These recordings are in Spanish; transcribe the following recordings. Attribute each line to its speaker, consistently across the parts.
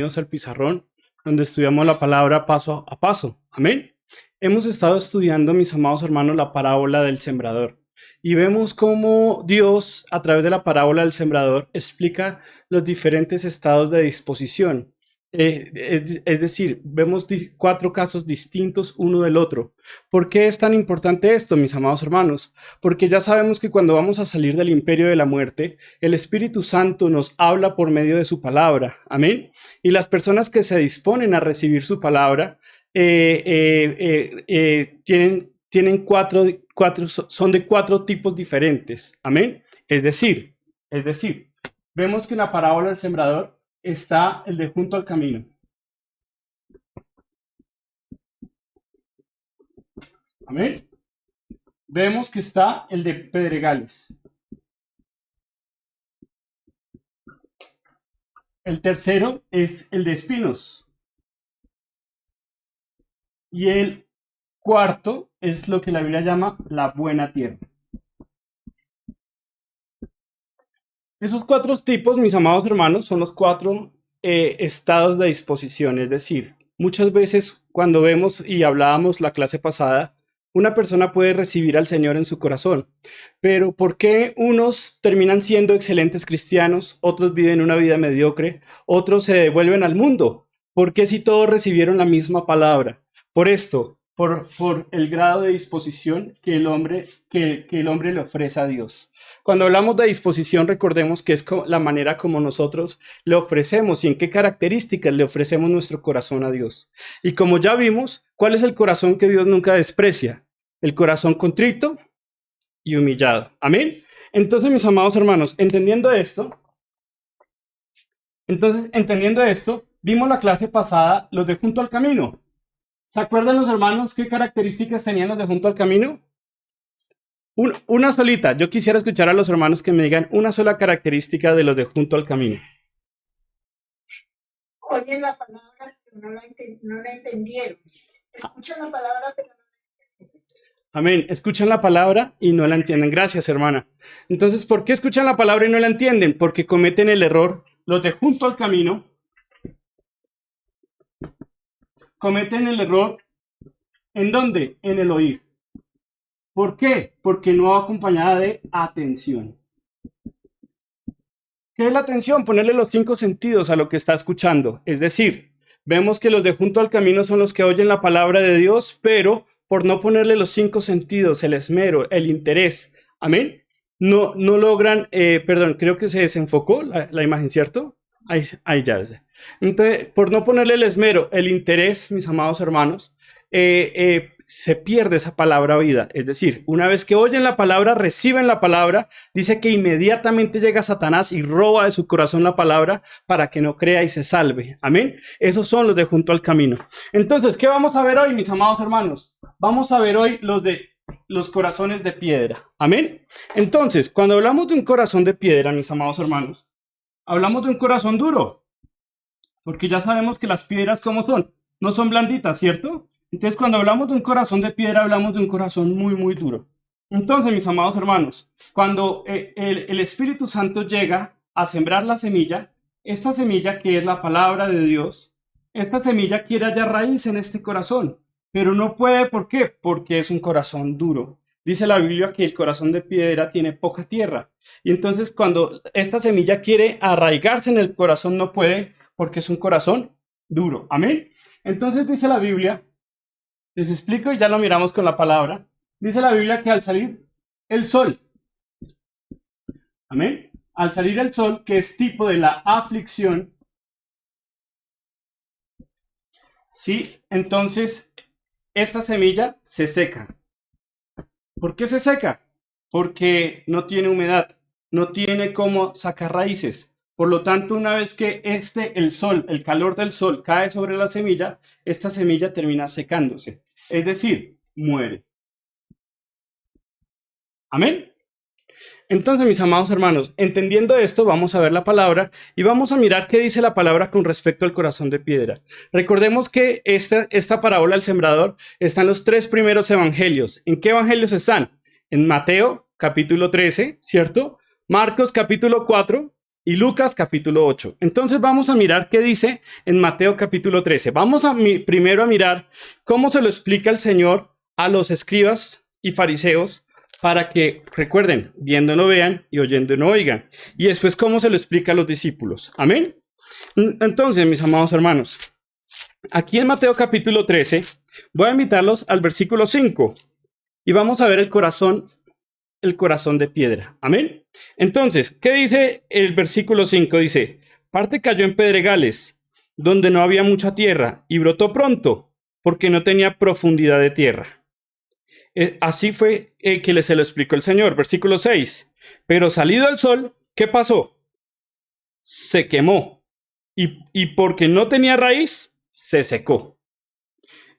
Speaker 1: Bienvenidos al pizarrón, donde estudiamos la palabra paso a paso. Amén. Hemos estado estudiando, mis amados hermanos, la parábola del sembrador. Y vemos cómo Dios, a través de la parábola del sembrador, explica los diferentes estados de disposición. Es decir, vemos 4 casos distintos uno del otro. ¿Por qué es tan importante esto, mis amados hermanos? Porque ya sabemos que cuando vamos a salir del imperio de la muerte, el Espíritu Santo nos habla por medio de su palabra. Amén. Y las personas que se disponen a recibir su palabra tienen son de 4 tipos diferentes. Amén. Es decir, vemos que en la parábola del sembrador está el de junto al camino. Amén. Vemos que está el de pedregales. El tercero es el de espinos. Y el cuarto es lo que la Biblia llama la buena tierra. Esos 4 tipos, mis amados hermanos, son los 4 estados de disposición. Es decir, muchas veces cuando vemos y hablábamos la clase pasada, una persona puede recibir al Señor en su corazón, pero ¿por qué unos terminan siendo excelentes cristianos, otros viven una vida mediocre, otros se devuelven al mundo? ¿Por qué si todos recibieron la misma palabra? Por esto, por el grado de disposición que el hombre le ofrece a Dios. Cuando hablamos de disposición, recordemos que es la manera como nosotros le ofrecemos y en qué características le ofrecemos nuestro corazón a Dios. Y como ya vimos, ¿cuál es el corazón que Dios nunca desprecia? El corazón contrito y humillado. Amén. Entonces, mis amados hermanos, entendiendo esto, vimos la clase pasada, los de junto al camino. ¿Se acuerdan los hermanos qué características tenían los de junto al camino? Una solita. Yo quisiera escuchar a los hermanos que me digan una sola característica de los de junto al camino.
Speaker 2: Oyen la palabra, pero no la entendieron. Escuchan la palabra, pero no la entienden.
Speaker 1: Amén. Escuchan la palabra y no la entienden. Gracias, hermana. Entonces, ¿por qué escuchan la palabra y no la entienden? Porque cometen el error. Los de junto al camino cometen el error. ¿En dónde? En el oír. ¿Por qué? Porque no va acompañada de atención. ¿Qué es la atención? Ponerle los 5 sentidos a lo que está escuchando. Es decir, vemos que los de junto al camino son los que oyen la palabra de Dios, pero por no ponerle los 5 sentidos, el esmero, el interés, amén, no logran, creo que se desenfocó la imagen, ¿cierto? Ahí ya es. Entonces, por no ponerle el esmero, el interés, mis amados hermanos, se pierde esa palabra vida. Es decir, una vez que oyen la palabra, reciben la palabra, dice que inmediatamente llega Satanás y roba de su corazón la palabra para que no crea y se salve. Amén. Esos son los de junto al camino. Entonces, ¿qué vamos a ver hoy, mis amados hermanos? Vamos a ver hoy los corazones de piedra. Amén. Entonces, cuando hablamos de un corazón de piedra, mis amados hermanos, hablamos de un corazón duro. Porque ya sabemos que las piedras, ¿cómo son? No son blanditas, ¿cierto? Entonces, cuando hablamos de un corazón de piedra, hablamos de un corazón muy, muy duro. Entonces, mis amados hermanos, cuando el Espíritu Santo llega a sembrar la semilla, esta semilla que es la palabra de Dios, esta semilla quiere hallar raíz en este corazón, pero no puede, ¿por qué? Porque es un corazón duro. Dice la Biblia que el corazón de piedra tiene poca tierra. Y entonces, cuando esta semilla quiere arraigarse en el corazón, no puede, porque es un corazón duro. Amén. Entonces, dice la Biblia, les explico y ya lo miramos con la palabra. Dice la Biblia que al salir el sol, amén, al salir el sol, que es tipo de la aflicción, sí, entonces esta semilla se seca. ¿Por qué se seca? Porque no tiene humedad, no tiene cómo sacar raíces. Por lo tanto, una vez que el sol, el calor del sol cae sobre la semilla, esta semilla termina secándose. Es decir, muere. Amén. Entonces, mis amados hermanos, entendiendo esto, vamos a ver la palabra y vamos a mirar qué dice la palabra con respecto al corazón de piedra. Recordemos que esta parábola del sembrador está en los 3 primeros evangelios. ¿En qué evangelios están? En Mateo, capítulo 13, ¿cierto? Marcos, capítulo 4 y Lucas capítulo 8. Entonces vamos a mirar qué dice en Mateo capítulo 13. Vamos a primero a mirar cómo se lo explica el Señor a los escribas y fariseos para que, recuerden, viendo no vean y oyendo no oigan. Y después cómo se lo explica a los discípulos. Amén. Entonces, mis amados hermanos, aquí en Mateo capítulo 13, voy a invitarlos al versículo 5 y vamos a ver el corazón de piedra. Amén. Entonces, ¿qué dice el versículo 5? Dice, parte cayó en pedregales, donde no había mucha tierra, y brotó pronto, porque no tenía profundidad de tierra. Así fue que se lo explicó el Señor. Versículo 6. Pero salido el sol, ¿qué pasó? Se quemó. Y porque no tenía raíz, se secó.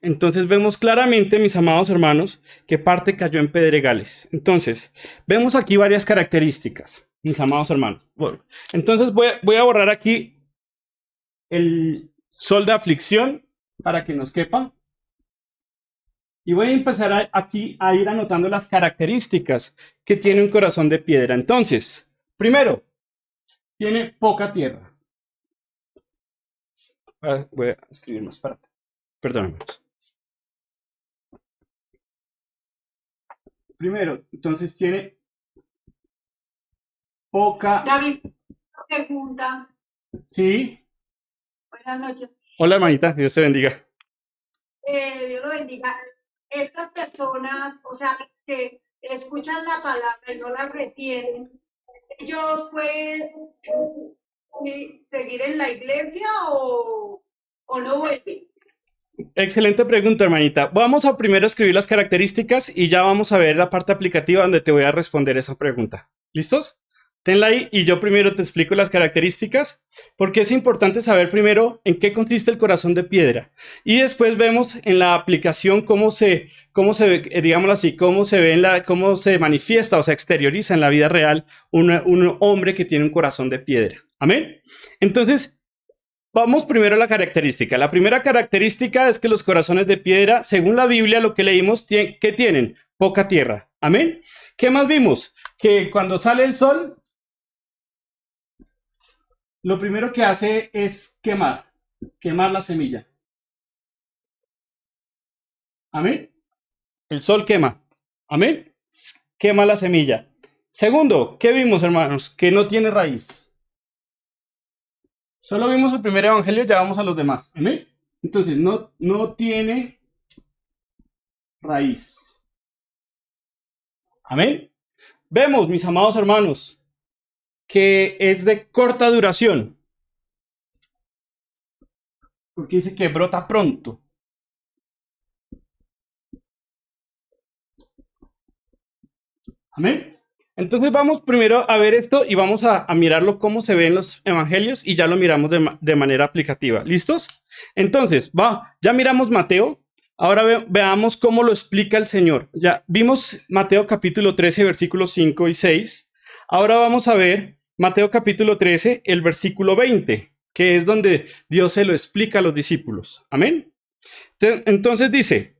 Speaker 1: Entonces vemos claramente, mis amados hermanos, que parte cayó en pedregales. Entonces, vemos aquí varias características, mis amados hermanos. Bueno, entonces voy a borrar aquí el sol de aflicción para que nos quepa. Y voy a empezar aquí a ir anotando las características que tiene un corazón de piedra. Entonces, primero, tiene poca tierra. Voy a escribir más para acá. Perdóname. Primero, entonces tiene poca...
Speaker 2: David, pregunta.
Speaker 1: Sí.
Speaker 2: Buenas noches.
Speaker 1: Hola, hermanita. Dios te bendiga.
Speaker 2: Dios lo bendiga. Estas personas, o sea, que escuchan la palabra y no la retienen, ¿ellos pueden seguir en la iglesia o no vuelven?
Speaker 1: Excelente pregunta, hermanita. Vamos a primero escribir las características y ya vamos a ver la parte aplicativa donde te voy a responder esa pregunta. ¿Listos? Tenla ahí y yo primero te explico las características, porque es importante saber primero en qué consiste el corazón de piedra. Y después vemos en la aplicación cómo se ve, digámoslo así, cómo se manifiesta o se exterioriza en la vida real un hombre que tiene un corazón de piedra. ¿Amén? Entonces, vamos primero a la característica. La primera característica es que los corazones de piedra, según la Biblia, lo que leímos, ¿qué tienen? Poca tierra. ¿Amén? ¿Qué más vimos? Que cuando sale el sol, lo primero que hace es quemar la semilla. ¿Amén? El sol quema. ¿Amén? Quema la semilla. Segundo, ¿qué vimos, hermanos? Que no tiene raíz. Solo vimos el primer evangelio, ya vamos a los demás. ¿Amén? Entonces, no tiene raíz. ¿Amén? Vemos, mis amados hermanos, que es de corta duración. Porque dice que brota pronto. ¿Amén? Entonces vamos primero a ver esto y vamos a mirarlo cómo se ve en los evangelios y ya lo miramos de manera aplicativa. ¿Listos? Entonces, ya miramos Mateo. Ahora veamos cómo lo explica el Señor. Ya vimos Mateo capítulo 13, versículos 5 y 6. Ahora vamos a ver Mateo capítulo 13, el versículo 20, que es donde Dios se lo explica a los discípulos. Amén. Entonces dice,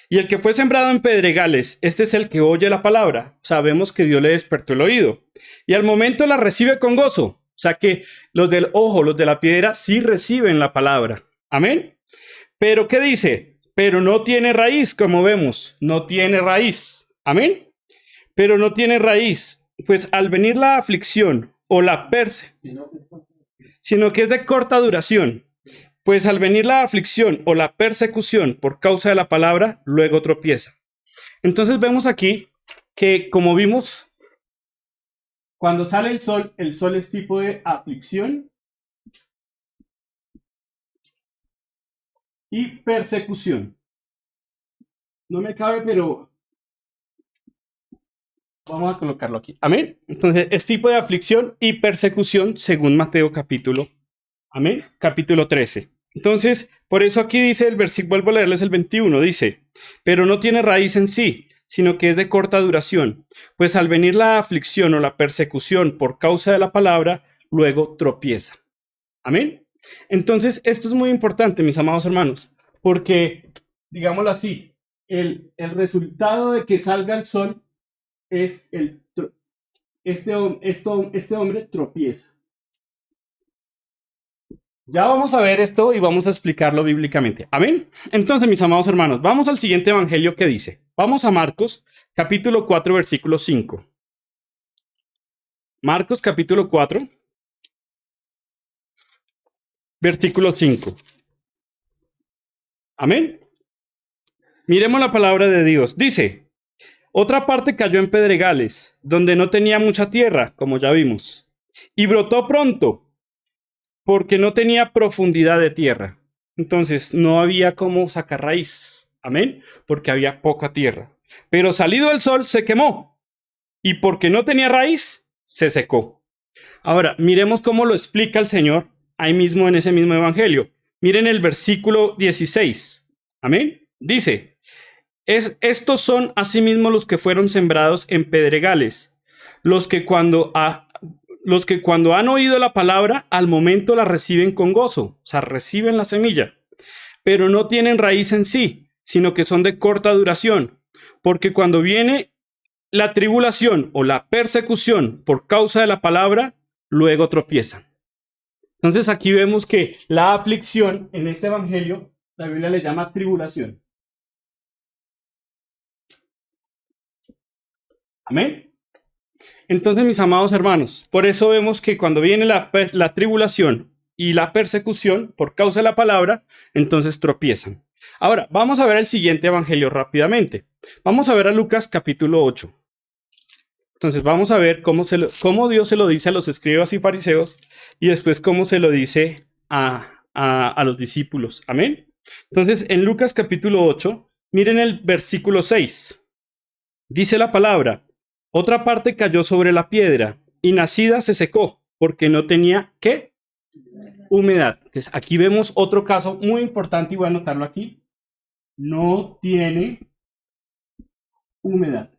Speaker 1: y el que fue sembrado en pedregales, este es el que oye la palabra. Sabemos que Dios le despertó el oído. Y al momento la recibe con gozo. O sea que los del ojo, los de la piedra, sí reciben la palabra. Amén. Pero ¿qué dice? Pero no tiene raíz, como vemos. No tiene raíz. Amén. Pero no tiene raíz. Pues al venir la aflicción o la sino que es de corta duración. Pues al venir la aflicción o la persecución por causa de la palabra, luego tropieza. Entonces vemos aquí que, como vimos, cuando sale el sol es tipo de aflicción y persecución. No me cabe, pero vamos a colocarlo aquí. Amén. Entonces es tipo de aflicción y persecución según Mateo capítulo. Amén. Capítulo 13. Entonces, por eso aquí dice el versículo, vuelvo a leerles el 21, dice, pero no tiene raíz en sí, sino que es de corta duración, pues al venir la aflicción o la persecución por causa de la palabra, luego tropieza. Amén. Entonces, esto es muy importante, mis amados hermanos, porque, digámoslo así, el resultado de que salga el sol es este hombre tropieza. Ya vamos a ver esto y vamos a explicarlo bíblicamente. Amén. Entonces, mis amados hermanos, vamos al siguiente evangelio que dice. Vamos a Marcos, capítulo 4, versículo 5. Marcos, capítulo 4, versículo 5. Amén. Miremos la palabra de Dios. Dice, otra parte cayó en pedregales, donde no tenía mucha tierra, como ya vimos, y brotó pronto, porque no tenía profundidad de tierra. Entonces, no había cómo sacar raíz. Amén. Porque había poca tierra. Pero salido el sol, se quemó. Y porque no tenía raíz, se secó. Ahora, miremos cómo lo explica el Señor ahí mismo en ese mismo evangelio. Miren el versículo 16. Amén. Dice, estos son asimismo los que fueron sembrados en pedregales, los que cuando han oído la palabra, al momento la reciben con gozo, o sea, reciben la semilla, pero no tienen raíz en sí, sino que son de corta duración, porque cuando viene la tribulación o la persecución por causa de la palabra, luego tropiezan. Entonces aquí vemos que la aflicción en este evangelio, la Biblia le llama tribulación. Amén. Entonces, mis amados hermanos, por eso vemos que cuando viene la tribulación y la persecución por causa de la palabra, entonces tropiezan. Ahora, vamos a ver el siguiente evangelio rápidamente. Vamos a ver a Lucas capítulo 8. Entonces, vamos a ver cómo Dios se lo dice a los escribas y fariseos y después cómo se lo dice a los discípulos. Amén. Entonces, en Lucas capítulo 8, miren el versículo 6. Dice la palabra, otra parte cayó sobre la piedra y nacida se secó porque no tenía, ¿qué? Humedad. Entonces, aquí vemos otro caso muy importante y voy a anotarlo aquí. No tiene humedad.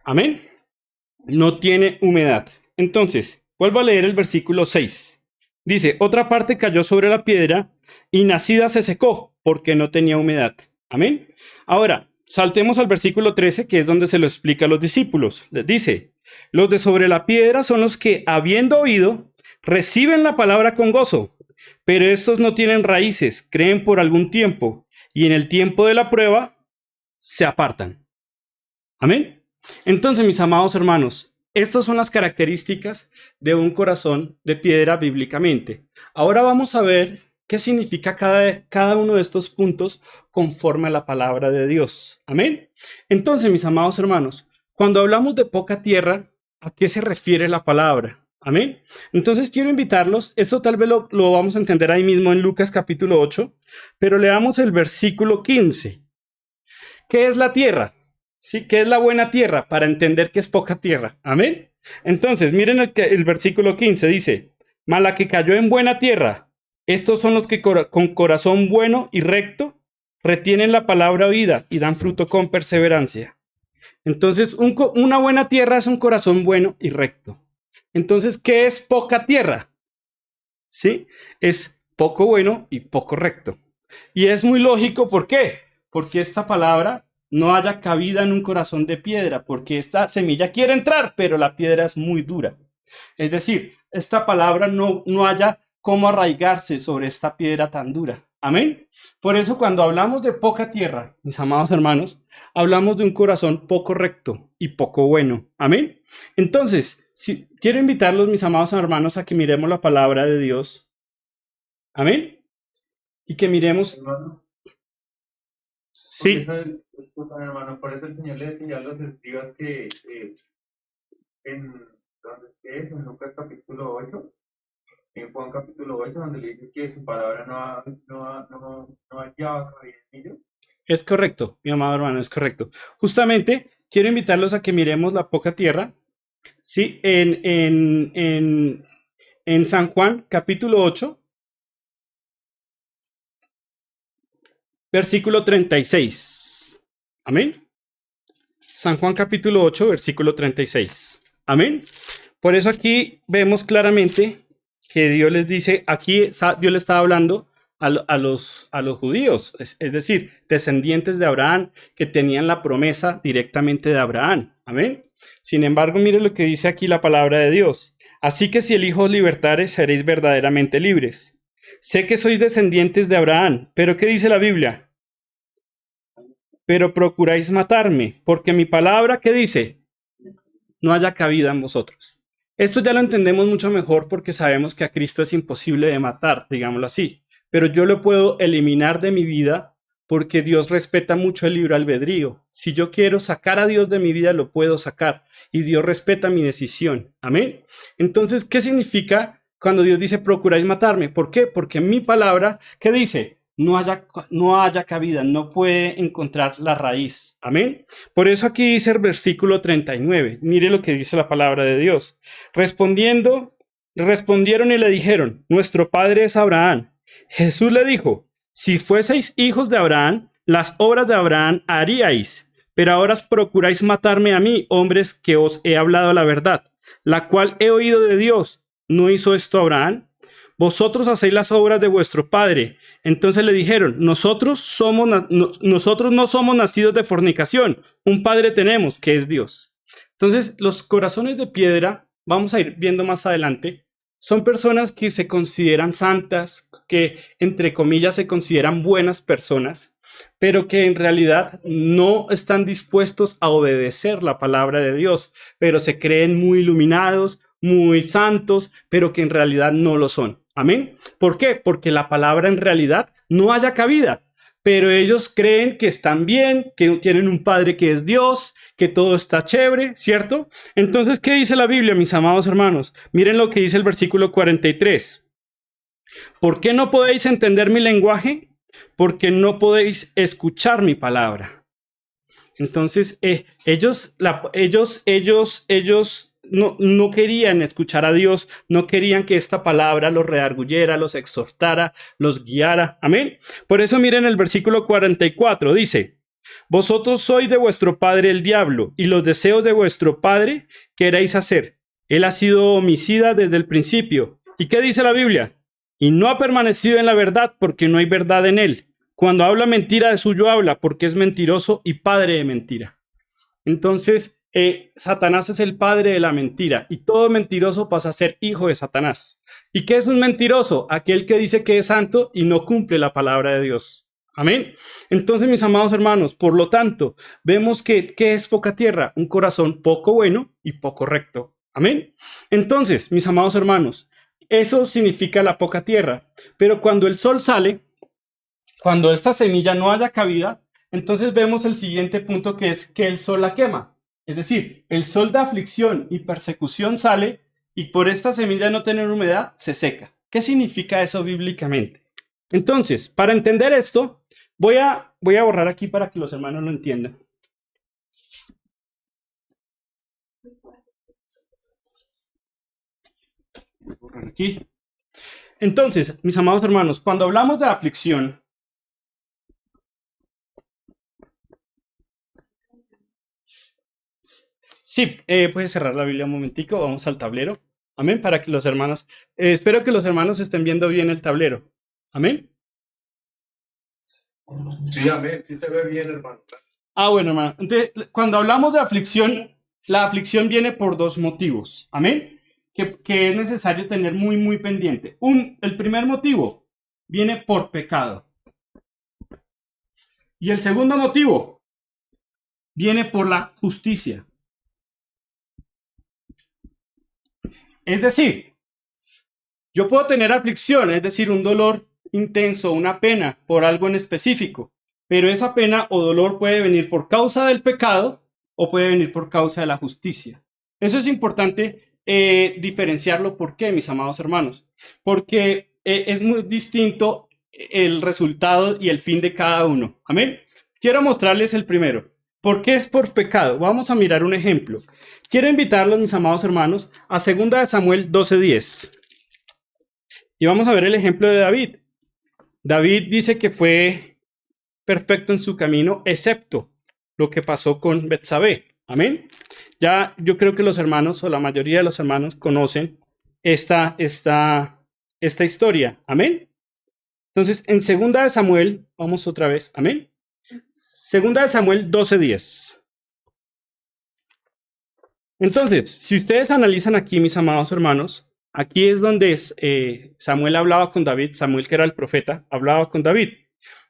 Speaker 1: Amén. No tiene humedad. Entonces, vuelvo a leer el versículo 6. Dice, otra parte cayó sobre la piedra y nacida se secó porque no tenía humedad. Amén. Ahora, saltemos al versículo 13, que es donde se lo explica a los discípulos. Les dice, los de sobre la piedra son los que, habiendo oído, reciben la palabra con gozo, pero estos no tienen raíces, creen por algún tiempo, y en el tiempo de la prueba se apartan. Amén. Entonces, mis amados hermanos, estas son las características de un corazón de piedra bíblicamente. Ahora vamos a ver qué significa cada uno de estos puntos conforme a la palabra de Dios. Amén. Entonces, mis amados hermanos, cuando hablamos de poca tierra, ¿a qué se refiere la palabra? Amén. Entonces quiero invitarlos, esto tal vez lo vamos a entender ahí mismo en Lucas capítulo 8, pero leamos el versículo 15. ¿Qué es la tierra? ¿Sí? ¿Qué es la buena tierra? Para entender que es poca tierra. Amén. Entonces, miren el versículo 15, dice, mas la que cayó en buena tierra, estos son los que con corazón bueno y recto retienen la palabra oída y dan fruto con perseverancia. Entonces, una buena tierra es un corazón bueno y recto. Entonces, ¿qué es poca tierra? ¿Sí? Es poco bueno y poco recto. Y es muy lógico, ¿por qué? Porque esta palabra no haya cabida en un corazón de piedra, porque esta semilla quiere entrar, pero la piedra es muy dura. Es decir, esta palabra no haya cómo arraigarse sobre esta piedra tan dura. Amén. Por eso cuando hablamos de poca tierra, mis amados hermanos, hablamos de un corazón poco recto y poco bueno. Amén. Entonces, quiero invitarlos, mis amados hermanos, a que miremos la palabra de Dios. Amén. Y que miremos.
Speaker 3: Hermano,
Speaker 1: Sí.
Speaker 3: disculpa, hermano, por eso el Señor le decía a los escribas que en en Lucas capítulo 8, en Juan capítulo 8, donde le dice que su palabra no hallaba cabida en ellos.
Speaker 1: Es correcto, mi amado hermano, es correcto. Justamente quiero invitarlos a que miremos la poca tierra. Sí, en San Juan capítulo 8, versículo 36. Amén. San Juan capítulo 8, versículo 36. Amén. Por eso aquí vemos claramente que Dios les dice, Dios le estaba hablando a los judíos, es decir, descendientes de Abraham que tenían la promesa directamente de Abraham. Amén. Sin embargo, mire lo que dice aquí la palabra de Dios. Así que si el Hijo os libertare, seréis verdaderamente libres. Sé que sois descendientes de Abraham, pero ¿qué dice la Biblia? Pero procuráis matarme, porque mi palabra, ¿qué dice? No haya cabida en vosotros. Esto ya lo entendemos mucho mejor porque sabemos que a Cristo es imposible de matar, digámoslo así. Pero yo lo puedo eliminar de mi vida porque Dios respeta mucho el libre albedrío. Si yo quiero sacar a Dios de mi vida, lo puedo sacar. Y Dios respeta mi decisión. Amén. Entonces, ¿qué significa cuando Dios dice procuráis matarme? ¿Por qué? Porque mi palabra, ¿qué dice? No haya cabida, no puede encontrar la raíz. Amén. Por eso aquí dice el versículo 39. Mire lo que dice la palabra de Dios. Respondieron y le dijeron, nuestro padre es Abraham. Jesús le dijo, si fueseis hijos de Abraham, las obras de Abraham haríais, pero ahora procuráis matarme a mí, hombres que os he hablado la verdad, la cual he oído de Dios. ¿No hizo esto Abraham? Vosotros hacéis las obras de vuestro padre. Entonces le dijeron, nosotros no somos nacidos de fornicación, un padre tenemos, que es Dios. Entonces, los corazones de piedra, vamos a ir viendo más adelante, son personas que se consideran santas, que entre comillas se consideran buenas personas, pero que en realidad no están dispuestos a obedecer la palabra de Dios, pero se creen muy iluminados, muy santos, pero que en realidad no lo son. Amén. ¿Por qué? Porque la palabra en realidad no haya cabida, pero ellos creen que están bien, que tienen un padre que es Dios, que todo está chévere, ¿cierto? Entonces, ¿qué dice la Biblia, mis amados hermanos? Miren lo que dice el versículo 43. ¿Por qué no podéis entender mi lenguaje? Porque no podéis escuchar mi palabra. Entonces, ellos no querían escuchar a Dios, no querían que esta palabra los redarguyera, los exhortara, los guiara. Amén. Por eso miren el versículo 44, dice, vosotros sois de vuestro padre el diablo, y los deseos de vuestro padre queréis hacer. Él ha sido homicida desde el principio. ¿Y qué dice la Biblia? Y no ha permanecido en la verdad porque no hay verdad en él. Cuando habla mentira, de suyo habla, porque es mentiroso y padre de mentira. Entonces, Satanás es el padre de la mentira y todo mentiroso pasa a ser hijo de Satanás. ¿Y qué es un mentiroso? Aquel que dice que es santo y no cumple la palabra de Dios. Amén. Entonces, mis amados hermanos, por lo tanto, vemos que ¿qué es poca tierra? Un corazón poco bueno y poco recto. Amén. Entonces, mis amados hermanos, eso significa la poca tierra. Pero cuando el sol sale, cuando esta semilla no haya cabida, entonces vemos el siguiente punto, que es que el sol la quema. Es decir, el sol de aflicción y persecución sale y por esta semilla no tener humedad se seca. ¿Qué significa eso bíblicamente? Entonces, para entender esto, voy a borrar aquí para que los hermanos lo entiendan. Voy a borrar aquí. Entonces, mis amados hermanos, cuando hablamos de aflicción, sí, puedes cerrar la Biblia un momentico, vamos al tablero. Amén, para que los hermanos, espero que los hermanos estén viendo bien el tablero. Amén.
Speaker 4: Sí, amén, sí se ve bien, hermano.
Speaker 1: Bueno, hermano. Entonces, cuando hablamos de aflicción, la aflicción viene por dos motivos. Amén. Que es necesario tener muy, muy pendiente. El primer motivo viene por pecado. Y el segundo motivo viene por la justicia. Es decir, yo puedo tener aflicción, es decir, un dolor intenso, una pena por algo en específico, pero esa pena o dolor puede venir por causa del pecado o puede venir por causa de la justicia. Eso es importante diferenciarlo. ¿Por qué, mis amados hermanos? Porque es muy distinto el resultado y el fin de cada uno. Amén. Quiero mostrarles el primero. ¿Por qué es por pecado? Vamos a mirar un ejemplo. Quiero invitarlos, mis amados hermanos, a 2 Samuel 12:10. Y vamos a ver el ejemplo de David. David dice que fue perfecto en su camino, excepto lo que pasó con Betsabé. Amén. Ya yo creo que los hermanos, o la mayoría de los hermanos, conocen esta historia. Amén. Entonces, en 2 Samuel, vamos otra vez. Amén. 2 Samuel 12:10. Entonces, si ustedes analizan aquí, mis amados hermanos, aquí es donde Samuel hablaba con David, Samuel que era el profeta, hablaba con David.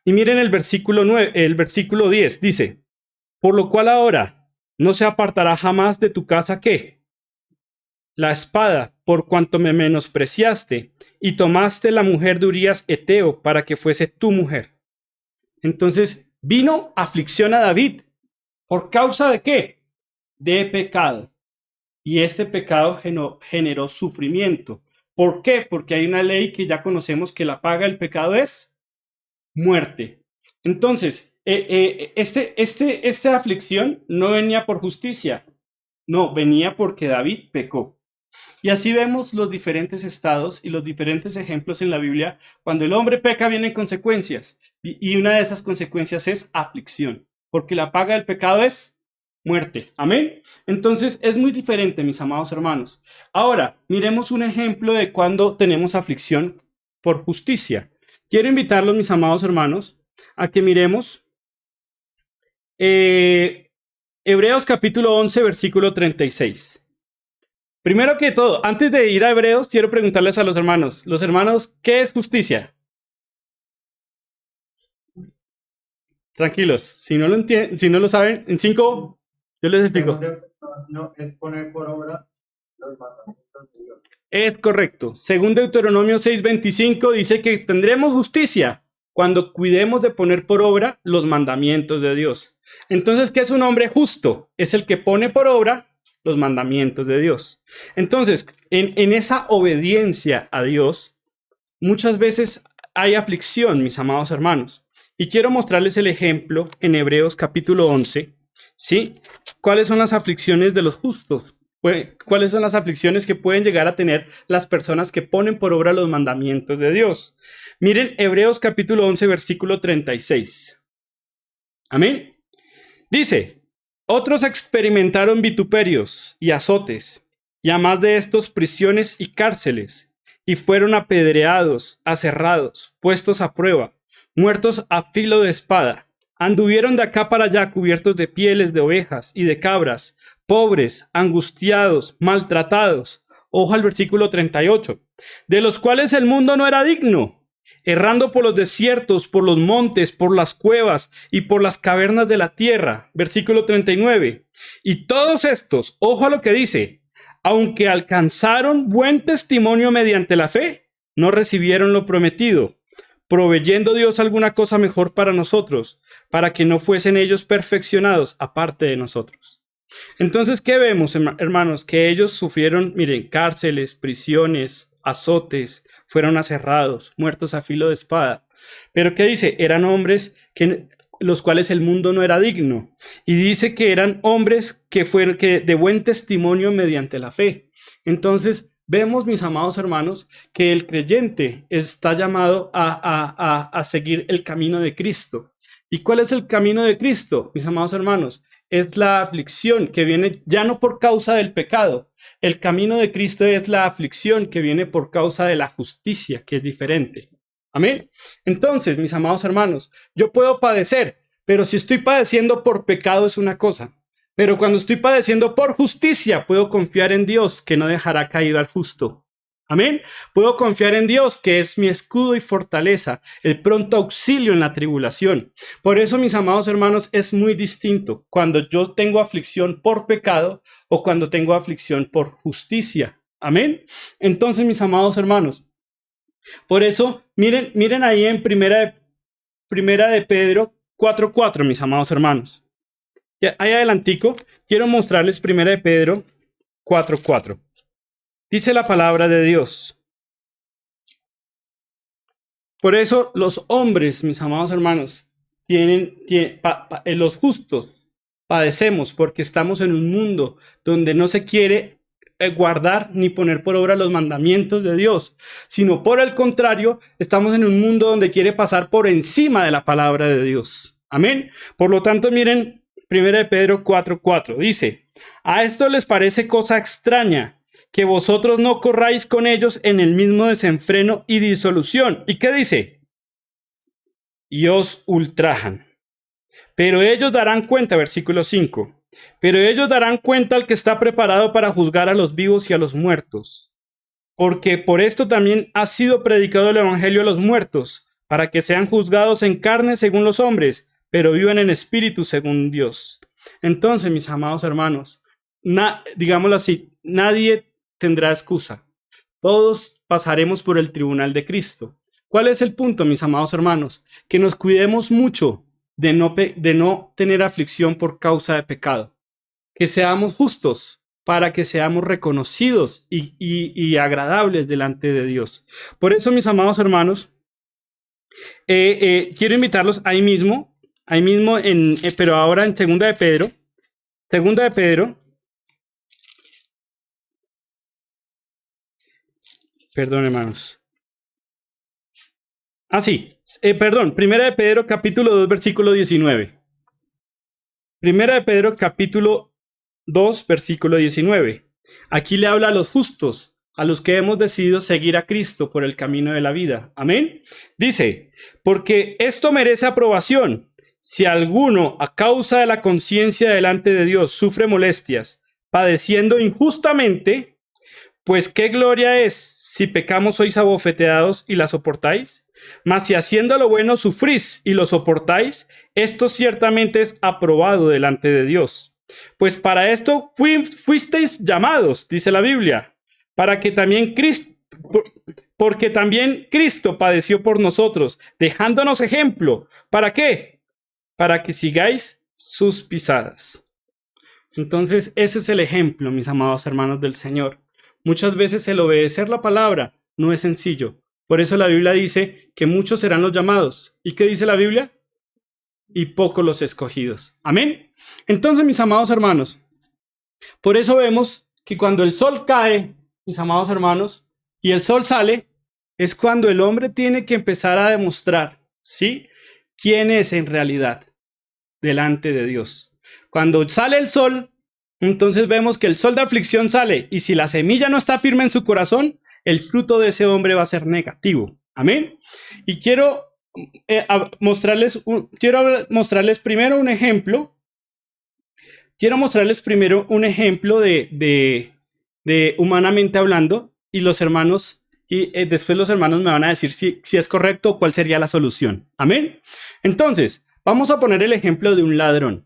Speaker 1: Y miren el versículo 9, el versículo 10, dice, por lo cual ahora no se apartará jamás de tu casa ¿qué? La espada, por cuanto me menospreciaste y tomaste la mujer de Urías Eteo para que fuese tu mujer. Entonces vino aflicción a David. ¿Por causa de qué? De pecado. Y este pecado generó sufrimiento. ¿Por qué? Porque hay una ley que ya conocemos que la paga del pecado es muerte. Entonces, esta aflicción no venía por justicia, no, venía porque David pecó. Y así vemos los diferentes estados y los diferentes ejemplos en la Biblia. Cuando el hombre peca vienen consecuencias. Y una de esas consecuencias es aflicción, porque la paga del pecado es muerte. Amén. Entonces es muy diferente, mis amados hermanos. Ahora, miremos un ejemplo de cuando tenemos aflicción por justicia. Quiero invitarlos, mis amados hermanos, a que miremos Hebreos capítulo 11, versículo 36. Primero que todo, antes de ir a Hebreos, quiero preguntarles a los hermanos, ¿qué es justicia? Tranquilos, si no lo entienden, si no lo saben, en 5, yo les explico.
Speaker 3: No, es poner por obra los mandamientos de Dios.
Speaker 1: Es correcto. Según Deuteronomio 6:25 dice que tendremos justicia cuando cuidemos de poner por obra los mandamientos de Dios. Entonces, ¿qué es un hombre justo? Es el que pone por obra los mandamientos de Dios. Entonces, en esa obediencia a Dios, muchas veces hay aflicción, mis amados hermanos. Y quiero mostrarles el ejemplo en Hebreos capítulo 11, ¿sí? ¿Cuáles son las aflicciones de los justos? ¿Cuáles son las aflicciones que pueden llegar a tener las personas que ponen por obra los mandamientos de Dios? Miren Hebreos capítulo 11, versículo 36. Amén. Dice, otros experimentaron vituperios y azotes, y a más de estos prisiones y cárceles, y fueron apedreados, aserrados, puestos a prueba, muertos a filo de espada. Anduvieron de acá para allá cubiertos de pieles de ovejas y de cabras, pobres, angustiados, maltratados. Ojo al versículo 38. De los cuales el mundo no era digno, errando por los desiertos, por los montes, por las cuevas y por las cavernas de la tierra. Versículo 39. Y todos estos, ojo a lo que dice, aunque alcanzaron buen testimonio mediante la fe, no recibieron lo prometido, proveyendo Dios alguna cosa mejor para nosotros, para que no fuesen ellos perfeccionados aparte de nosotros. Entonces, ¿qué vemos, hermanos? Que ellos sufrieron, miren, cárceles, prisiones, azotes, fueron aserrados, muertos a filo de espada. Pero ¿qué dice? Eran hombres los cuales el mundo no era digno. Y dice que eran hombres que de buen testimonio mediante la fe. Entonces, vemos, mis amados hermanos, que el creyente está llamado a seguir el camino de Cristo. ¿Y cuál es el camino de Cristo, mis amados hermanos? Es la aflicción que viene ya no por causa del pecado. El camino de Cristo es la aflicción que viene por causa de la justicia, que es diferente. Amén. Entonces, mis amados hermanos, yo puedo padecer, pero si estoy padeciendo por pecado es una cosa. Pero cuando estoy padeciendo por justicia, puedo confiar en Dios, que no dejará caído al justo. Amén. Puedo confiar en Dios, que es mi escudo y fortaleza, el pronto auxilio en la tribulación. Por eso, mis amados hermanos, es muy distinto cuando yo tengo aflicción por pecado o cuando tengo aflicción por justicia. Amén. Entonces, mis amados hermanos, por eso, miren ahí en primera de Pedro 4:4, mis amados hermanos. Ahí adelantico, quiero mostrarles primera de Pedro 4:4. Dice la palabra de Dios. Por eso los hombres, mis amados hermanos, los justos padecemos porque estamos en un mundo donde no se quiere guardar ni poner por obra los mandamientos de Dios, sino por el contrario, estamos en un mundo donde quiere pasar por encima de la palabra de Dios. Amén. Por lo tanto, miren, 1 Pedro 4:4 dice, a esto les parece cosa extraña que vosotros no corráis con ellos en el mismo desenfreno y disolución. ¿Y qué dice? Y os ultrajan. Pero ellos darán cuenta, versículo 5, pero ellos darán cuenta al que está preparado para juzgar a los vivos y a los muertos. Porque por esto también ha sido predicado el evangelio a los muertos, para que sean juzgados en carne según los hombres, pero vivan en espíritu según Dios. Entonces, mis amados hermanos, digámoslo así, nadie tendrá excusa. Todos pasaremos por el tribunal de Cristo. ¿Cuál es el punto, mis amados hermanos? Que nos cuidemos mucho de no tener aflicción por causa de pecado. Que seamos justos para que seamos reconocidos y agradables delante de Dios. Por eso, mis amados hermanos, quiero invitarlos ahí mismo, pero ahora en Segunda de Pedro. Segunda de Pedro. Perdón, hermanos. Primera de Pedro, capítulo 2, versículo 19. Primera de Pedro, capítulo 2, versículo 19. Aquí le habla a los justos, a los que hemos decidido seguir a Cristo por el camino de la vida. Amén. Dice, porque esto merece aprobación. Si alguno, a causa de la conciencia delante de Dios, sufre molestias, padeciendo injustamente, pues qué gloria es si pecamos sois abofeteados y la soportáis. Mas si haciendo lo bueno sufrís y lo soportáis, esto ciertamente es aprobado delante de Dios. Pues para esto fuisteis llamados, dice la Biblia, porque también Cristo padeció por nosotros, dejándonos ejemplo. ¿Para qué? Para que sigáis sus pisadas. Entonces, ese es el ejemplo, mis amados hermanos del Señor. Muchas veces el obedecer la palabra no es sencillo. Por eso la Biblia dice que muchos serán los llamados. ¿Y qué dice la Biblia? Y pocos los escogidos. Amén. Entonces, mis amados hermanos, por eso vemos que cuando el sol cae, mis amados hermanos, y el sol sale, es cuando el hombre tiene que empezar a demostrar, ¿sí?, quién es en realidad delante de Dios. Cuando sale el sol, entonces vemos que el sol de aflicción sale, y si la semilla no está firme en su corazón, el fruto de ese hombre va a ser negativo. Amén. Y quiero mostrarles primero un ejemplo. Quiero mostrarles primero un ejemplo de humanamente hablando, y los hermanos, después los hermanos me van a decir si es correcto o cuál sería la solución. Amén. Entonces, vamos a poner el ejemplo de un ladrón.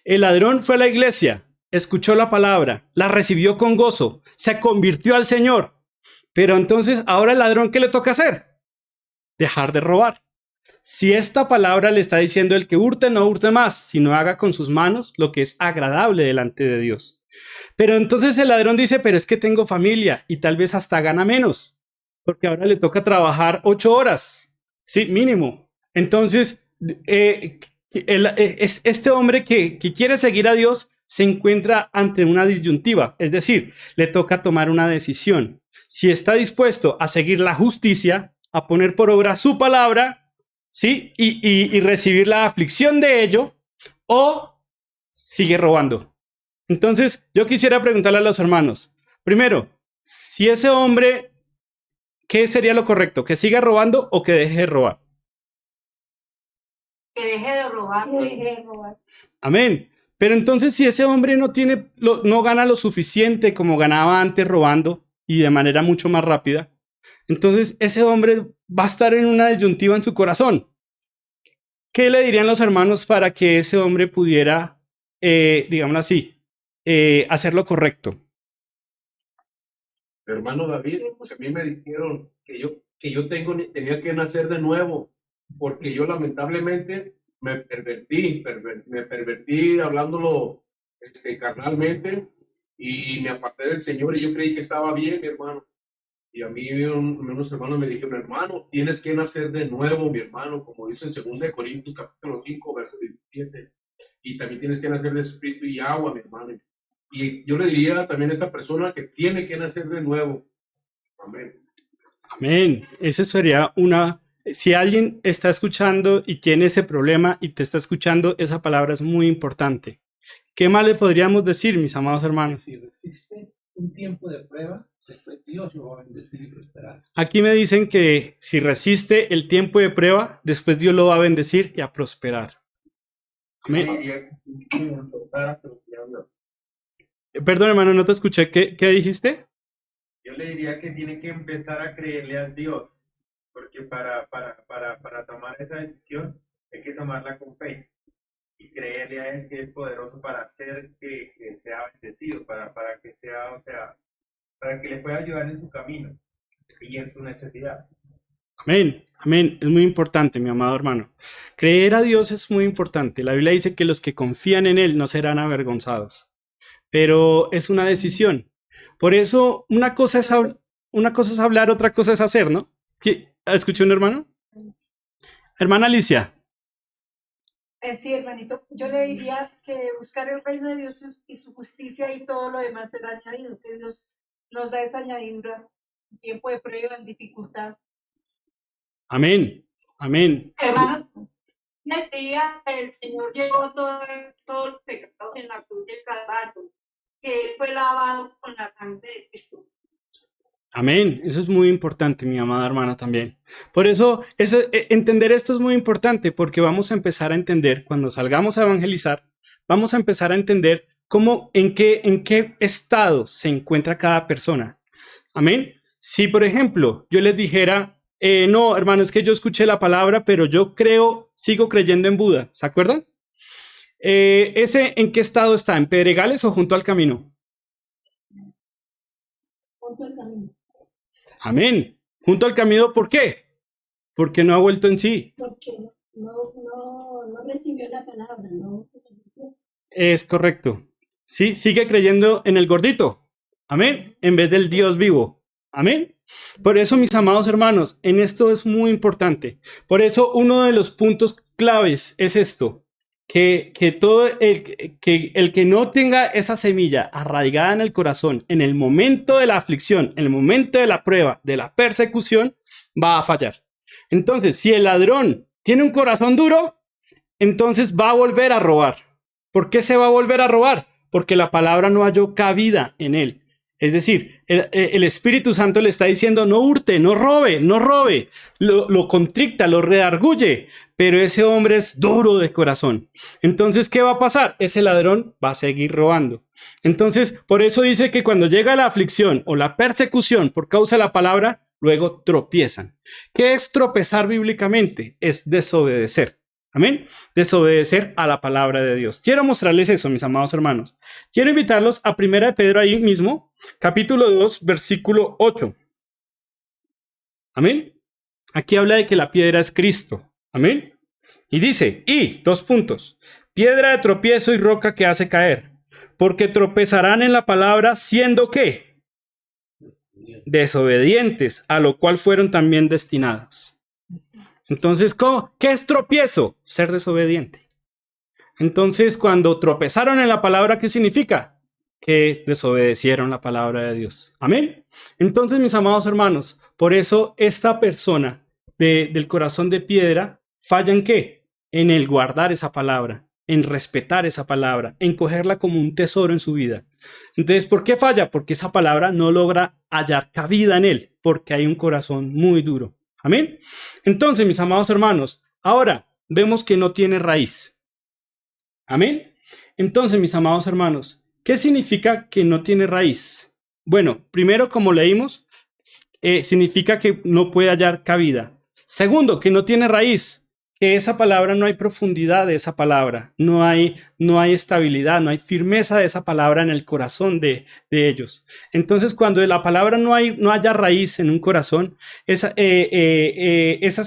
Speaker 1: El ladrón fue a la iglesia, escuchó la palabra, la recibió con gozo, se convirtió al Señor. Pero entonces, ahora el ladrón, ¿qué le toca hacer? Dejar de robar. Si esta palabra le está diciendo el que hurte, no hurte más, sino haga con sus manos lo que es agradable delante de Dios. Pero entonces el ladrón dice, pero es que tengo familia y tal vez hasta gana menos, porque ahora le toca trabajar 8 horas, sí, mínimo. Entonces, este hombre que quiere seguir a Dios se encuentra ante una disyuntiva, es decir, le toca tomar una decisión. Si está dispuesto a seguir la justicia, a poner por obra su palabra, ¿sí?, y recibir la aflicción de ello, o sigue robando. Entonces, yo quisiera preguntarle a los hermanos, primero, si ese hombre, ¿qué sería lo correcto? ¿Que siga robando o que deje de robar?
Speaker 2: Que deje de robar. Que deje de robar.
Speaker 1: Amén. Pero entonces, si ese hombre no gana lo suficiente como ganaba antes robando y de manera mucho más rápida, entonces ese hombre va a estar en una disyuntiva en su corazón. ¿Qué le dirían los hermanos para que ese hombre pudiera, digámoslo así, hacer lo correcto?
Speaker 4: Hermano David, pues a mí me dijeron que yo tenía que nacer de nuevo, porque yo lamentablemente me pervertí hablándolo carnalmente, y me aparté del Señor, y yo creí que estaba bien, mi hermano. Y a mí unos hermanos me dijeron, hermano, tienes que nacer de nuevo, mi hermano, como dice en 2 Corintios capítulo 5, verso 17. Y también tienes que nacer de espíritu y agua, mi hermano. Y yo le diría también a esta persona que tiene que nacer de nuevo. Amén.
Speaker 1: Amén. Eso sería si alguien está escuchando y tiene ese problema y te está escuchando, esa palabra es muy importante. ¿Qué más le podríamos decir, mis amados hermanos?
Speaker 5: Si resiste un tiempo de prueba, después Dios lo va a bendecir y prosperar.
Speaker 1: Aquí me dicen que si resiste el tiempo de prueba, después Dios lo va a bendecir y a prosperar. Amén. Perdón, hermano, no te escuché. ¿Qué dijiste?
Speaker 3: Yo le diría que tiene que empezar a creerle a Dios, porque para tomar esa decisión hay que tomarla con fe y creerle a Él que es poderoso para hacer que sea bendecido, para que sea, o sea, para que le pueda ayudar en su camino y en su necesidad.
Speaker 1: Amén, amén. Es muy importante, mi amado hermano. Creer a Dios es muy importante. La Biblia dice que los que confían en Él no serán avergonzados, pero es una decisión. Por eso, una cosa es hablar, otra cosa es hacer, ¿no? ¿Escuchó un hermano? Hermana Alicia.
Speaker 2: Sí, hermanito, yo le diría que buscar el reino de Dios y su justicia y todo lo demás será añadido, que Dios nos da esa añadidura en tiempo de prueba, en dificultad.
Speaker 1: Amén, amén.
Speaker 2: Hermano, el día el Señor llevó todos los pecados en la cruz del Calvario, que Él fue lavado con la sangre de Cristo.
Speaker 1: Amén. Eso es muy importante, mi amada hermana, también. Por eso, entender esto es muy importante porque vamos a empezar a entender, cuando salgamos a evangelizar, vamos a empezar a entender en qué estado se encuentra cada persona. Amén. Si, por ejemplo, yo les dijera, no, hermano, es que yo escuché la palabra, pero yo sigo creyendo en Buda, ¿se acuerdan? ¿Ese en qué estado está? ¿En Pedregales o junto al camino?
Speaker 2: Junto al camino.
Speaker 1: Amén. Junto al camino, ¿por qué? Porque no ha vuelto en sí.
Speaker 2: Porque no recibió la palabra, no.
Speaker 1: Es correcto. Sí, sigue creyendo en el gordito. Amén. En vez del Dios vivo. Amén. Por eso, mis amados hermanos, en esto es muy importante. Por eso, uno de los puntos claves es esto. Que el que no tenga esa semilla arraigada en el corazón en el momento de la aflicción, en el momento de la prueba, de la persecución, va a fallar. Entonces, si el ladrón tiene un corazón duro, entonces va a volver a robar. ¿Por qué se va a volver a robar? Porque la palabra no halló cabida en él. Es decir, el Espíritu Santo le está diciendo, no hurte, no robe, no robe. Lo contricta, lo redarguye, pero ese hombre es duro de corazón. Entonces, ¿qué va a pasar? Ese ladrón va a seguir robando. Entonces, por eso dice que cuando llega la aflicción o la persecución por causa de la palabra, luego tropiezan. ¿Qué es tropezar bíblicamente? Es desobedecer. Amén. Desobedecer a la palabra de Dios. Quiero mostrarles eso, mis amados hermanos. Quiero invitarlos a 1 de Pedro ahí mismo, capítulo 2, versículo 8. Amén. Aquí habla de que la piedra es Cristo. Amén. Y dice, dos puntos, piedra de tropiezo y roca que hace caer, porque tropezarán en la palabra siendo ¿qué? Desobedientes, a lo cual fueron también destinados. Entonces, ¿qué es tropiezo? Ser desobediente. Entonces, cuando tropezaron en la palabra, ¿qué significa? Que desobedecieron la palabra de Dios. Amén. Entonces, mis amados hermanos, por eso esta persona del corazón de piedra falla en ¿qué? En el guardar esa palabra, en respetar esa palabra, en cogerla como un tesoro en su vida. Entonces, ¿por qué falla? Porque esa palabra no logra hallar cabida en él, porque hay un corazón muy duro. Amén. Entonces, mis amados hermanos, ahora vemos que no tiene raíz. Amén. Entonces, mis amados hermanos, ¿qué significa que no tiene raíz? Bueno, primero, como leímos, significa que no puede hallar cabida. Segundo, que no tiene raíz, que esa palabra no hay profundidad de esa palabra, no hay estabilidad, no hay firmeza de esa palabra en el corazón de ellos. Entonces, cuando de la palabra no haya raíz en un corazón, esas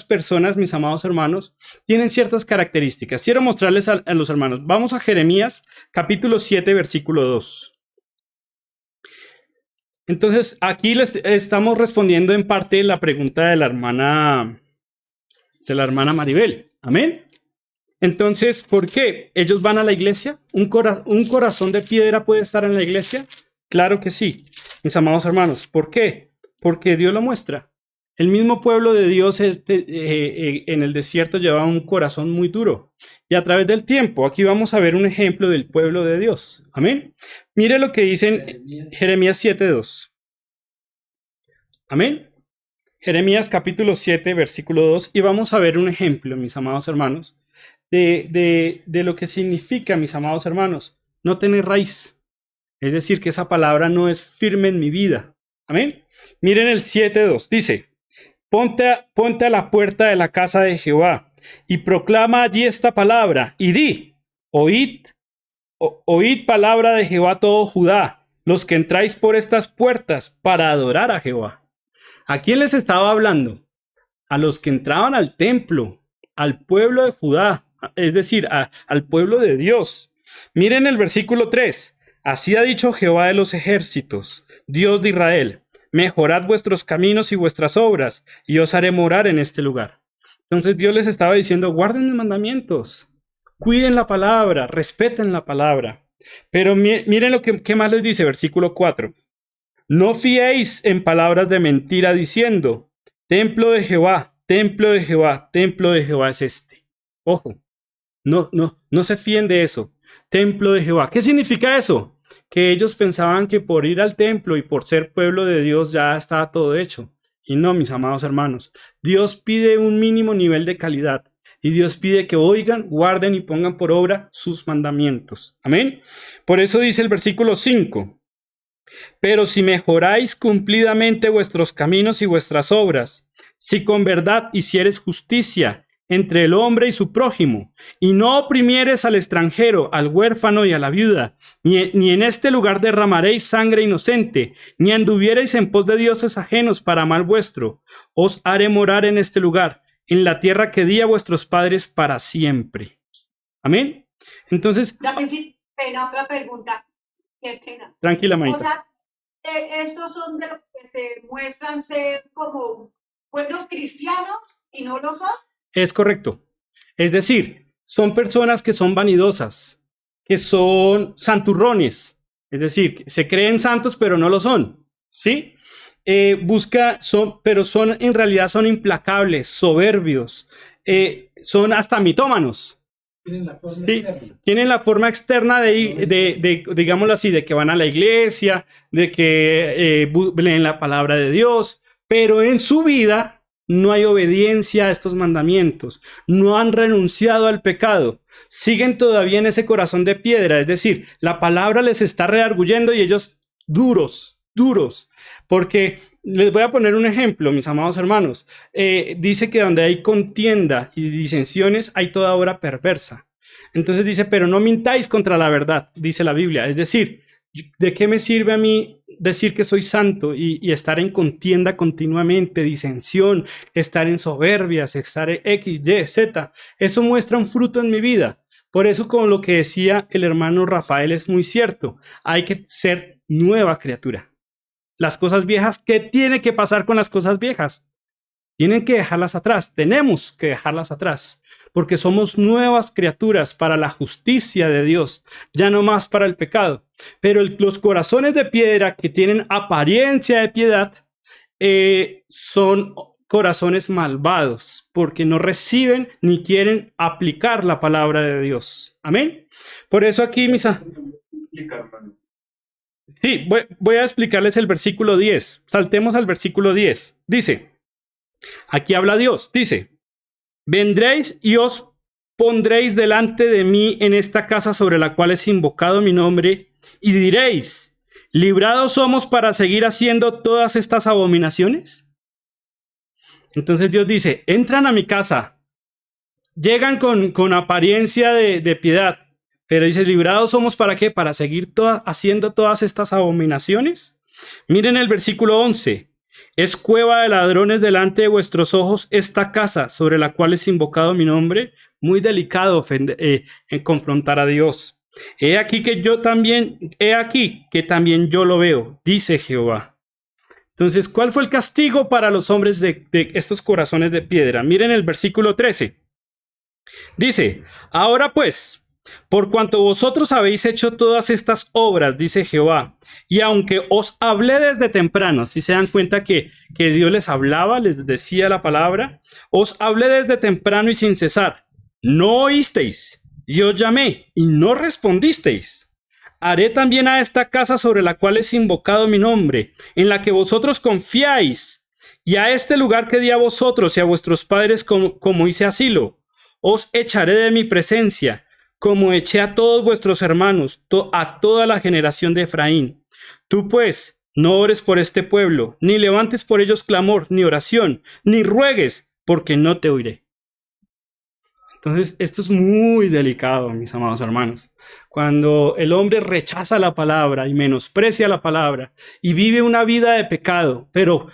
Speaker 1: personas, mis amados hermanos, tienen ciertas características. Quiero mostrarles a los hermanos. Vamos a Jeremías, capítulo 7, versículo 2. Entonces, aquí les estamos respondiendo en parte la pregunta de la hermana Maribel. Amén. Entonces, ¿por qué? ¿Ellos van a la iglesia? ¿Un corazón de piedra puede estar en la iglesia? Claro que sí, mis amados hermanos. ¿Por qué? Porque Dios lo muestra. El mismo pueblo de Dios en el desierto llevaba un corazón muy duro. Y a través del tiempo, aquí vamos a ver un ejemplo del pueblo de Dios. Amén. Mire lo que dice en Jeremías 7:2. Amén. Jeremías capítulo 7, versículo 2, y vamos a ver un ejemplo, mis amados hermanos, de lo que significa, mis amados hermanos, no tener raíz. Es decir, que esa palabra no es firme en mi vida. Amén. Miren el 7:2. Dice, ponte a la puerta de la casa de Jehová y proclama allí esta palabra y di, oíd palabra de Jehová todo Judá, los que entráis por estas puertas para adorar a Jehová. ¿A quién les estaba hablando? A los que entraban al templo, al pueblo de Judá, es decir, al pueblo de Dios. Miren el versículo 3. Así ha dicho Jehová de los ejércitos, Dios de Israel, mejorad vuestros caminos y vuestras obras, y os haré morar en este lugar. Entonces Dios les estaba diciendo, guarden mis mandamientos, cuiden la palabra, respeten la palabra. Pero miren lo que más les dice, versículo 4. No fiéis en palabras de mentira diciendo, templo de Jehová, templo de Jehová, templo de Jehová es este. Ojo, no se fíen de eso. Templo de Jehová. ¿Qué significa eso? Que ellos pensaban que por ir al templo y por ser pueblo de Dios ya estaba todo hecho. Y no, mis amados hermanos. Dios pide un mínimo nivel de calidad. Y Dios pide que oigan, guarden y pongan por obra sus mandamientos. Amén. Por eso dice el versículo 5. Pero si mejoráis cumplidamente vuestros caminos y vuestras obras, si con verdad hicieres justicia entre el hombre y su prójimo, y no oprimieres al extranjero, al huérfano y a la viuda, ni en este lugar derramaréis sangre inocente, ni anduviereis en pos de dioses ajenos para mal vuestro, os haré morar en este lugar, en la tierra que di a vuestros padres para siempre. Amén. Entonces,
Speaker 6: Pena, otra pregunta. Qué pena.
Speaker 1: tranquila,
Speaker 6: O
Speaker 1: manita.
Speaker 6: sea, estos son de los que se muestran ser como buenos cristianos y no lo son.
Speaker 1: Es correcto. Es decir, son personas que son vanidosas, que son santurrones, es decir, que se creen santos pero no lo son, ¿sí? Pero en realidad son implacables, soberbios, son hasta mitómanos.
Speaker 5: Tienen la forma
Speaker 1: Sí,
Speaker 5: externa.
Speaker 1: tienen la forma externa digámoslo así, de que van a la iglesia, de que leen la palabra de Dios, pero en su vida no hay obediencia a estos mandamientos, no han renunciado al pecado, siguen todavía en ese corazón de piedra, es decir, la palabra les está redarguyendo y ellos duros, porque les voy a poner un ejemplo, mis amados hermanos. Dice que donde hay contienda y disensiones hay toda obra perversa. Entonces dice, pero no mintáis contra la verdad, dice la Biblia, es decir, ¿de qué me sirve a mí decir que soy santo y estar en contienda continuamente, disensión, estar en soberbias, estar en X, Y, Z? Eso muestra un fruto en mi vida. Por eso, con lo que decía el hermano Rafael, es muy cierto. Hay que ser nueva criatura. Las cosas viejas, ¿qué tiene que pasar con las cosas viejas? Tienen que dejarlas atrás. Tenemos que dejarlas atrás. Porque somos nuevas criaturas para la justicia de Dios, ya no más para el pecado. Pero los corazones de piedra que tienen apariencia de piedad son corazones malvados, porque no reciben ni quieren aplicar la palabra de Dios. Amén. Por eso aquí, Sí, voy a explicarles el versículo 10. Saltemos al versículo 10. Dice, aquí habla Dios, dice, vendréis y os pondréis delante de mí en esta casa sobre la cual es invocado mi nombre, y diréis, ¿librados somos para seguir haciendo todas estas abominaciones? Entonces Dios dice, entran a mi casa, llegan con apariencia de piedad, pero dice, ¿librados somos para qué? ¿Para seguir haciendo todas estas abominaciones? Miren el versículo 11. Es cueva de ladrones delante de vuestros ojos esta casa sobre la cual es invocado mi nombre. Muy delicado en confrontar a Dios. He aquí que también yo lo veo, dice Jehová. Entonces, ¿cuál fue el castigo para los hombres de estos corazones de piedra? Miren el versículo 13. Dice, ahora pues, por cuanto vosotros habéis hecho todas estas obras, dice Jehová, y aunque os hablé desde temprano, si se dan cuenta que Dios les hablaba, les decía la palabra, os hablé desde temprano y sin cesar, no oísteis, y os llamé, y no respondisteis. Haré también a esta casa sobre la cual es invocado mi nombre, en la que vosotros confiáis, y a este lugar que di a vosotros y a vuestros padres como hice asilo, os echaré de mi presencia, como eché a todos vuestros hermanos, a toda la generación de Efraín. Tú pues, no ores por este pueblo, ni levantes por ellos clamor, ni oración, ni ruegues, porque no te oiré. Entonces, esto es muy delicado, mis amados hermanos. Cuando el hombre rechaza la palabra y menosprecia la palabra y vive una vida de pecado, pero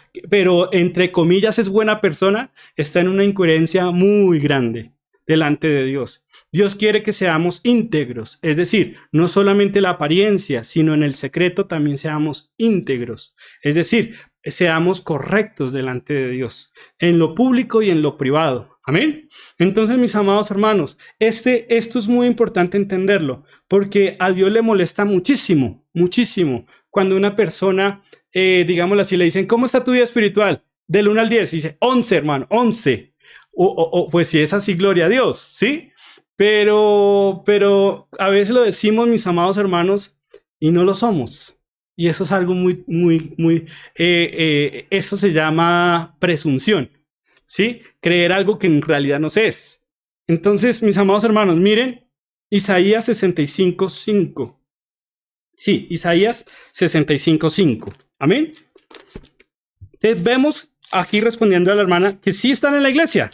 Speaker 1: entre comillas es buena persona, está en una incoherencia muy grande delante de Dios. Dios quiere que seamos íntegros, es decir, no solamente la apariencia, sino en el secreto también seamos íntegros, es decir, seamos correctos delante de Dios, en lo público y en lo privado. Amén. Entonces, mis amados hermanos, esto es muy importante entenderlo, porque a Dios le molesta muchísimo, muchísimo, cuando una persona, digámoslo así, le dicen, ¿cómo está tu vida espiritual? Del 1 al 10, y dice, 11, hermano, 11. Pues si es así, gloria a Dios, ¿sí? Pero a veces lo decimos, mis amados hermanos, y no lo somos. Y eso es algo eso se llama presunción, ¿sí? Creer algo que en realidad no se es. Entonces, mis amados hermanos, miren, Isaías 65:5. Sí, Isaías 65:5. Amén. Entonces, vemos aquí respondiendo a la hermana que sí están en la iglesia,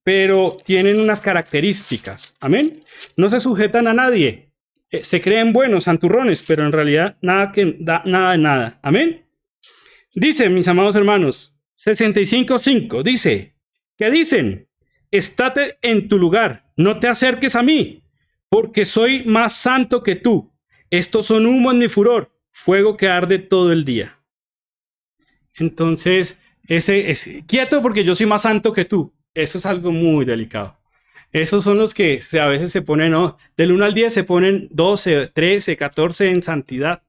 Speaker 1: pero tienen unas características. Amén. No se sujetan a nadie. Se creen buenos, santurrones, pero en realidad nada de nada. Amén. Dice, mis amados hermanos, 65:5, dice, ¿qué dicen? Estate en tu lugar, no te acerques a mí, porque soy más santo que tú. Estos son humo en mi furor, fuego que arde todo el día. Entonces, quieto porque yo soy más santo que tú. Eso es algo muy delicado. Esos son los que a veces se ponen, ¿no? Del 1 al 10 se ponen 12, 13, 14 en santidad.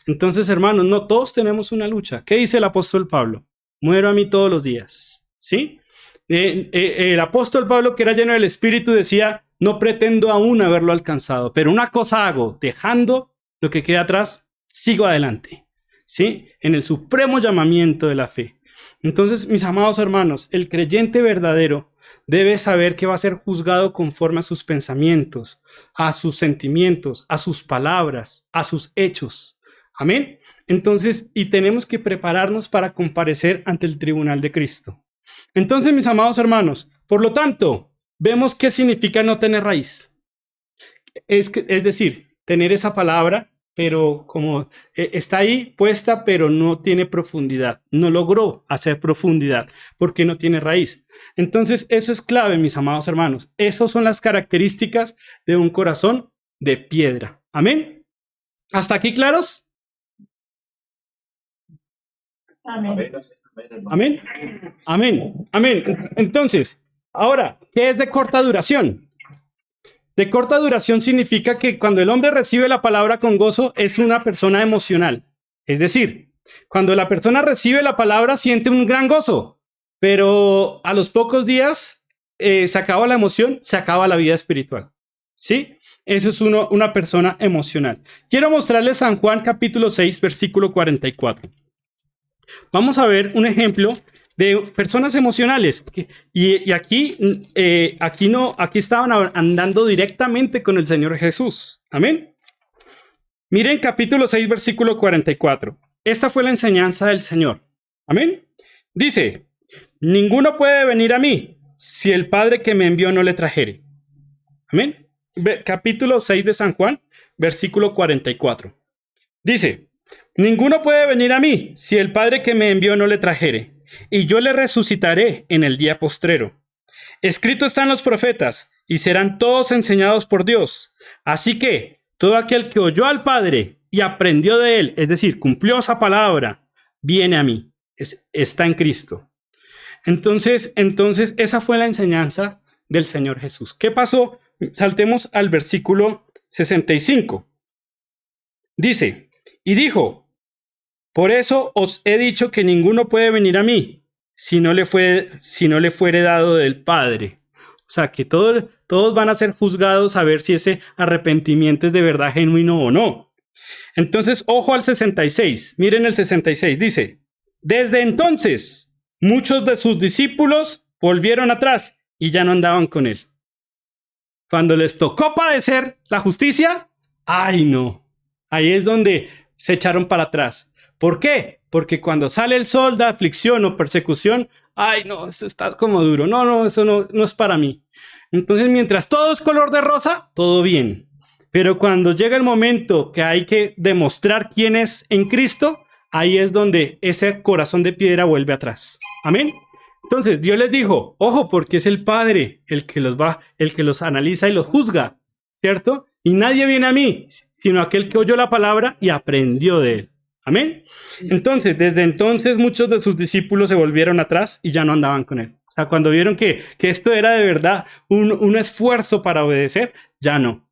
Speaker 1: Entonces, hermanos, no todos tenemos una lucha. ¿Qué dice el apóstol Pablo? Muero a mí todos los días, ¿sí? El apóstol Pablo, que era lleno del Espíritu, decía, no pretendo aún haberlo alcanzado, pero una cosa hago, dejando lo que queda atrás, sigo adelante, ¿sí? En el supremo llamamiento de la fe. Entonces, mis amados hermanos, el creyente verdadero debe saber que va a ser juzgado conforme a sus pensamientos, a sus sentimientos, a sus palabras, a sus hechos. Amén. Entonces, y tenemos que prepararnos para comparecer ante el tribunal de Cristo. Entonces, mis amados hermanos, por lo tanto, vemos qué significa no tener raíz. Es decir, tener esa palabra, pero como está ahí puesta, pero no tiene profundidad. No logró hacer profundidad porque no tiene raíz. Entonces, eso es clave, mis amados hermanos. Esas son las características de un corazón de piedra. Amén. ¿Hasta aquí claros?
Speaker 2: Amén.
Speaker 1: Amén. Amén. Amén. Entonces, ahora, ¿qué es de corta duración? De corta duración significa que cuando el hombre recibe la palabra con gozo es una persona emocional. Es decir, cuando la persona recibe la palabra siente un gran gozo, pero a los pocos días se acaba la emoción, se acaba la vida espiritual. ¿Sí? Eso es una persona emocional. Quiero mostrarles San Juan capítulo 6, versículo 44. Vamos a ver un ejemplo de personas emocionales. Y aquí estaban andando directamente con el Señor Jesús. Amén. Miren capítulo 6, versículo 44. Esta fue la enseñanza del Señor. Amén. Dice, ninguno puede venir a mí si el Padre que me envió no le trajere. Amén. Capítulo 6 de San Juan, versículo 44. Dice, ninguno puede venir a mí si el Padre que me envió no le trajere, y yo le resucitaré en el día postrero. Escrito están los profetas, y serán todos enseñados por Dios. Así que todo aquel que oyó al Padre y aprendió de él, es decir, cumplió esa palabra, viene a mí, está en Cristo. Entonces, esa fue la enseñanza del Señor Jesús. ¿Qué pasó? Saltemos al versículo 65. Dice, y dijo, por eso os he dicho que ninguno puede venir a mí si no le fuere dado del Padre. O sea, que todos van a ser juzgados a ver si ese arrepentimiento es de verdad genuino o no. Entonces, ojo al 66. Miren el 66. Dice, desde entonces, muchos de sus discípulos volvieron atrás y ya no andaban con él. cuando les tocó padecer la justicia, ¡ay no! Ahí es donde se echaron para atrás. ¿Por qué? Porque cuando sale el sol de aflicción o persecución, ¡ay no! Esto está como duro. No, eso no es para mí. Entonces, mientras todo es color de rosa, todo bien. Pero cuando llega el momento que hay que demostrar quién es en Cristo, ahí es donde ese corazón de piedra vuelve atrás. Amén. Entonces, Dios les dijo, ojo, porque es el Padre el que los analiza y los juzga, ¿cierto? Y nadie viene a mí, sino aquel que oyó la palabra y aprendió de él. Amén. Entonces, desde entonces muchos de sus discípulos se volvieron atrás y ya no andaban con él. O sea, cuando vieron que esto era de verdad un esfuerzo para obedecer, ya no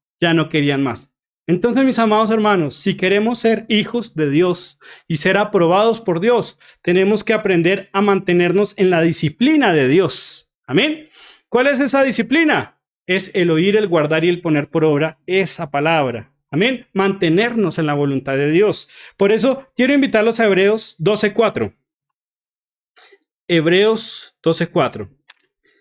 Speaker 1: querían más. Entonces, mis amados hermanos, si queremos ser hijos de Dios y ser aprobados por Dios, tenemos que aprender a mantenernos en la disciplina de Dios. Amén. ¿Cuál es esa disciplina? Es el oír, el guardar y el poner por obra esa palabra. Amén. Mantenernos en la voluntad de Dios. Por eso quiero invitarlos a Hebreos 12:4. Hebreos 12:4.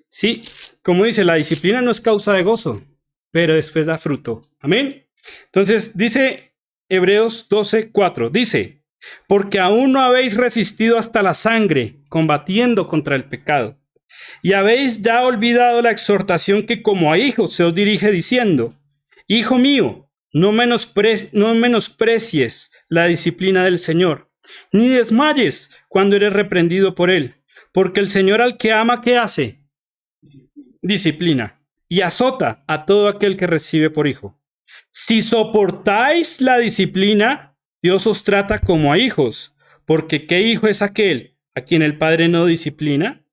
Speaker 1: Sí, como dice, la disciplina no es causa de gozo, pero después da fruto. Amén. Entonces dice Hebreos 12:4. Dice, porque aún no habéis resistido hasta la sangre, combatiendo contra el pecado. Y habéis ya olvidado la exhortación que como a hijos se os dirige diciendo, hijo mío, no menosprecies la disciplina del Señor, ni desmayes cuando eres reprendido por él, porque el Señor al que ama, ¿qué hace? Disciplina, y azota a todo aquel que recibe por hijo. Si soportáis la disciplina, Dios os trata como a hijos, porque ¿qué hijo es aquel a quien el Padre no disciplina?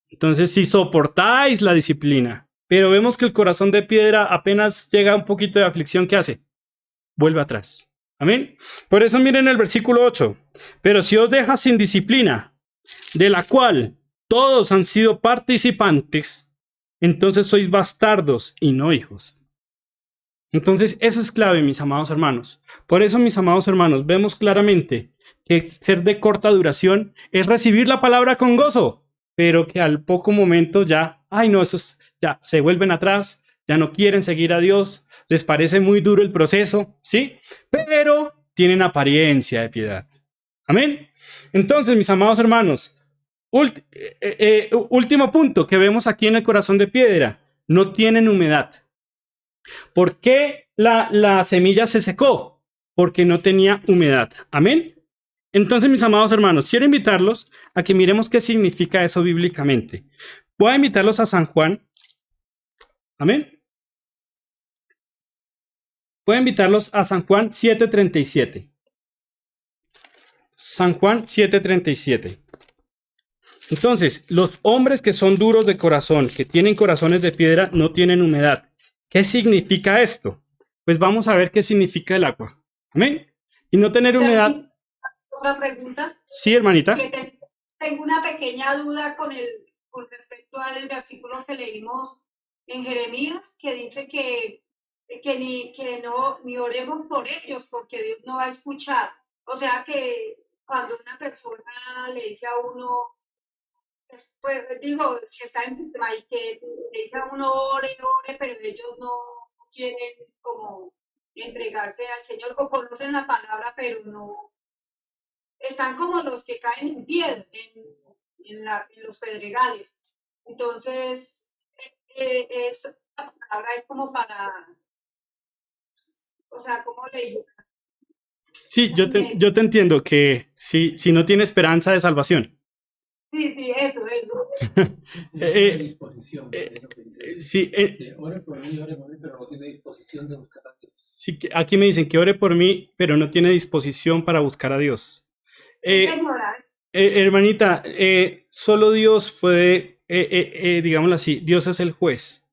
Speaker 1: Entonces, si soportáis la disciplina, pero vemos que el corazón de piedra apenas llega a un poquito de aflicción, ¿qué hace? Vuelve atrás. Amén. Por eso miren el versículo 8. Pero si os deja sin disciplina, de la cual todos han sido participantes, entonces sois bastardos y no hijos. Entonces, eso es clave, mis amados hermanos. Por eso, mis amados hermanos, vemos claramente que ser de corta duración es recibir la palabra con gozo, pero que al poco momento ya, ya se vuelven atrás, ya no quieren seguir a Dios, les parece muy duro el proceso, ¿sí? Pero tienen apariencia de piedad. Amén. Entonces, mis amados hermanos, último punto que vemos aquí en el corazón de piedra, no tienen humedad. ¿Por qué la semilla se secó? Porque no tenía humedad. Amén. Entonces, mis amados hermanos, quiero invitarlos a que miremos qué significa eso bíblicamente. Voy a invitarlos a San Juan. Amén. Voy a invitarlos a San Juan 7:37. San Juan 7:37. Entonces, los hombres que son duros de corazón, que tienen corazones de piedra, no tienen humedad. ¿Qué significa esto? Pues vamos a ver qué significa el agua. Amén. Y no tener humedad.
Speaker 6: Otra pregunta.
Speaker 1: Sí, hermanita.
Speaker 6: Tengo una pequeña duda con respecto al versículo que leímos en Jeremías, que dice que ni oremos por ellos, porque Dios no va a escuchar. O sea que cuando una persona le dice a uno, pues digo, si está en problema y que le dice a uno ore, pero ellos no quieren como entregarse al Señor o conocen la palabra, pero no. Están como los que caen en piedra, en los pedregales. Entonces, la palabra es como para, o sea, ¿cómo le digo?
Speaker 1: Sí, yo te entiendo que si no tiene esperanza de salvación.
Speaker 6: Sí, eso.
Speaker 5: Disposición.
Speaker 1: Sí,
Speaker 5: Ore por mí, pero no tiene disposición de buscar a Dios.
Speaker 1: sí, aquí me dicen que ore por mí, pero no tiene disposición para buscar a Dios. Hermanita, solo Dios puede, digámoslo así, Dios es el juez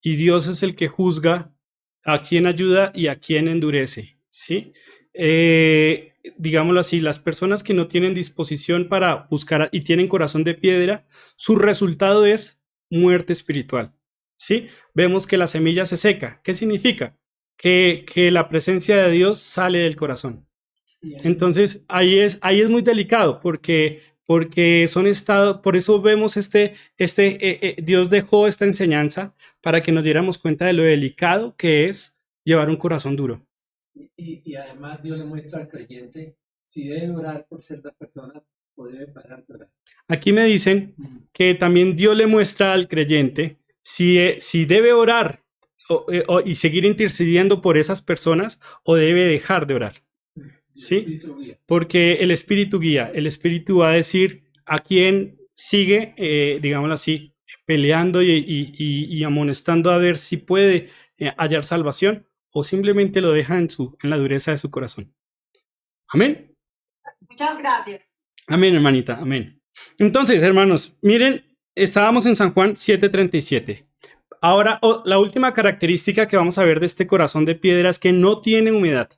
Speaker 1: y Dios es el que juzga a quien ayuda y a quien endurece, ¿sí? Digámoslo así, las personas que no tienen disposición para buscar y tienen corazón de piedra, su resultado es muerte espiritual, ¿sí? Vemos que la semilla se seca. ¿Qué significa? Que la presencia de Dios sale del corazón. Entonces, ahí es muy delicado porque porque por eso vemos Dios dejó esta enseñanza para que nos diéramos cuenta de lo delicado que es llevar un corazón duro.
Speaker 5: Y además Dios le muestra al creyente si debe orar por ciertas personas o debe parar de orar.
Speaker 1: Aquí me dicen que también Dios le muestra al creyente si debe orar y seguir intercediendo por esas personas o debe dejar de orar. ¿Sí? Porque el Espíritu guía, el Espíritu va a decir a quién sigue, digámoslo así, peleando y amonestando a ver si puede hallar salvación o simplemente lo deja en la dureza de su corazón. Amén.
Speaker 6: Muchas gracias.
Speaker 1: Amén, hermanita, amén. Entonces, hermanos, miren, estábamos en San Juan 7:37. Ahora, la última característica que vamos a ver de este corazón de piedra es que no tiene humedad,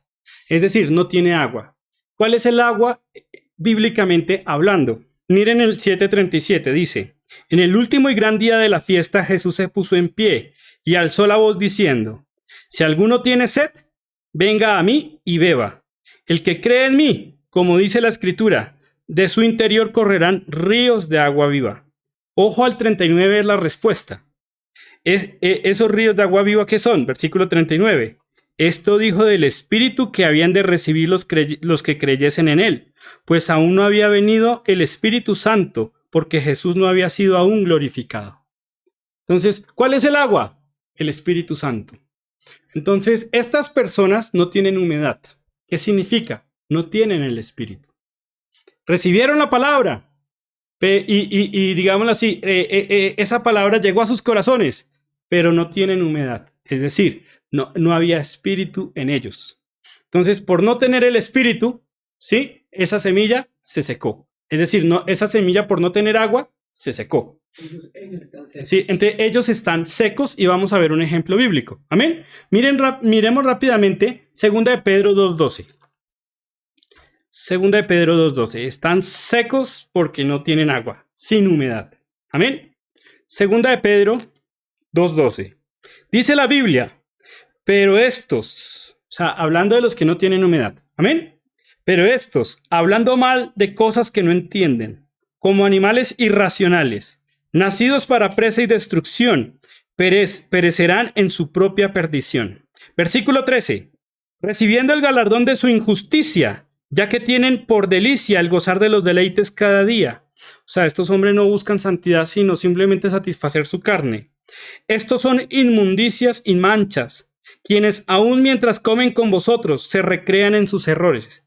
Speaker 1: es decir, no tiene agua. ¿Cuál es el agua bíblicamente hablando? Miren el 7:37, dice: en el último y gran día de la fiesta, Jesús se puso en pie y alzó la voz diciendo: si alguno tiene sed, venga a mí y beba. El que cree en mí, como dice la Escritura, de su interior correrán ríos de agua viva. Ojo al 39 es la respuesta. Esos ríos de agua viva, ¿qué son? Versículo 39. Esto dijo del Espíritu que habían de recibir los que creyesen en él, pues aún no había venido el Espíritu Santo, porque Jesús no había sido aún glorificado. Entonces, ¿cuál es el agua? El Espíritu Santo. Entonces, estas personas no tienen humedad. ¿Qué significa? No tienen el Espíritu. Recibieron la palabra y digámoslo así, esa palabra llegó a sus corazones, pero no tienen humedad. Es decir, no había espíritu en ellos. Entonces, por no tener el espíritu, ¿sí? Esa semilla se secó. Es decir, esa semilla por no tener agua se secó.
Speaker 5: Ellos están secos.
Speaker 1: Sí, entre ellos están secos y vamos a ver un ejemplo bíblico. Amén. Miremos rápidamente 2 de Pedro 2:12. 2 de Pedro 2:12. Están secos porque no tienen agua, sin humedad. Amén. 2 de Pedro 2:12. Dice la Biblia: pero estos, o sea, hablando de los que no tienen humedad. Amén. Pero estos, hablando mal de cosas que no entienden, como animales irracionales, nacidos para presa y destrucción, perecerán en su propia perdición. Versículo 13. Recibiendo el galardón de su injusticia, ya que tienen por delicia el gozar de los deleites cada día. O sea, estos hombres no buscan santidad, sino simplemente satisfacer su carne. Estos son inmundicias y manchas, quienes aun mientras comen con vosotros se recrean en sus errores.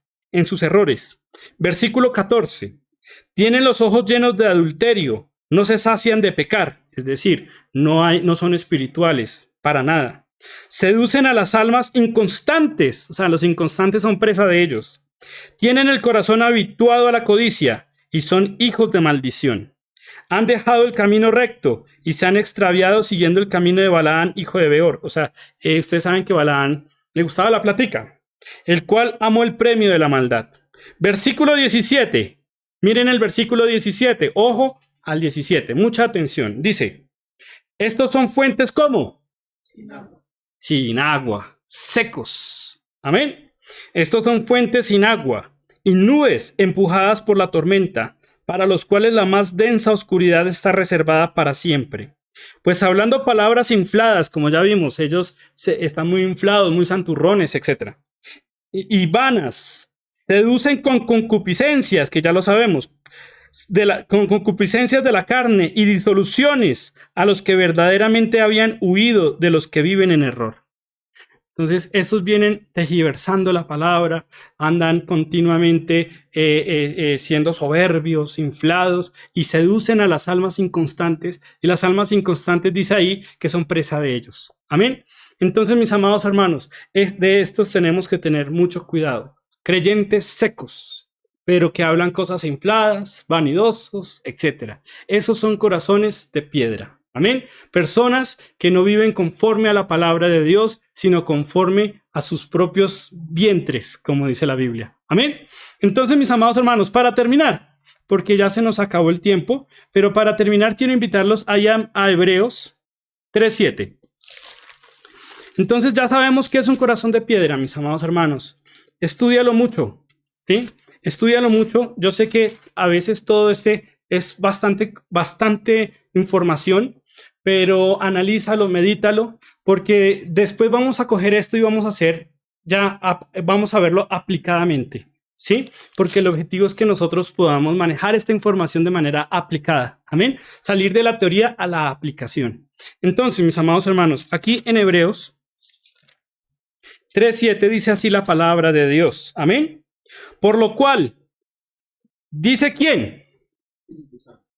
Speaker 1: Versículo 14. Tienen los ojos llenos de adulterio, no se sacian de pecar, es decir, no son espirituales, para nada. Seducen a las almas inconstantes, o sea, los inconstantes son presa de ellos. Tienen el corazón habituado a la codicia y son hijos de maldición. Han dejado el camino recto y se han extraviado siguiendo el camino de Balaán, hijo de Beor. O sea, ustedes saben que Balaán le gustaba la plática, el cual amó el premio de la maldad. Versículo 17. Miren el versículo 17. Ojo al 17. Mucha atención. Dice: estos son fuentes ¿cómo?
Speaker 5: Sin agua.
Speaker 1: Sin agua, secos. Amén. Estos son fuentes sin agua y nubes empujadas por la tormenta, para los cuales la más densa oscuridad está reservada para siempre. Pues hablando palabras infladas, como ya vimos, ellos están muy inflados, muy santurrones, etc. Y vanas, seducen con concupiscencias, que ya lo sabemos, con concupiscencias de la carne y disoluciones a los que verdaderamente habían huido de los que viven en error. Entonces, esos vienen tergiversando la palabra, andan continuamente siendo soberbios, inflados y seducen a las almas inconstantes. Y las almas inconstantes dice ahí que son presa de ellos. Amén. Entonces, mis amados hermanos, de estos tenemos que tener mucho cuidado. Creyentes secos, pero que hablan cosas infladas, vanidosos, etc. Esos son corazones de piedra. Amén. Personas que no viven conforme a la palabra de Dios, sino conforme a sus propios vientres, como dice la Biblia. Amén. Entonces, mis amados hermanos, para terminar, porque ya se nos acabó el tiempo, pero para terminar quiero invitarlos allá a Hebreos 3:7. Entonces ya sabemos que es un corazón de piedra, mis amados hermanos. Estúdialo mucho, ¿sí? Estúdialo mucho. Yo sé que a veces todo este es bastante información, pero analízalo, medítalo, porque después vamos a coger esto y vamos a verlo aplicadamente, ¿sí? Porque el objetivo es que nosotros podamos manejar esta información de manera aplicada, amén. Salir de la teoría a la aplicación. Entonces, mis amados hermanos, aquí en Hebreos 3:7 dice así la palabra de Dios, amén. Por lo cual, ¿dice quién?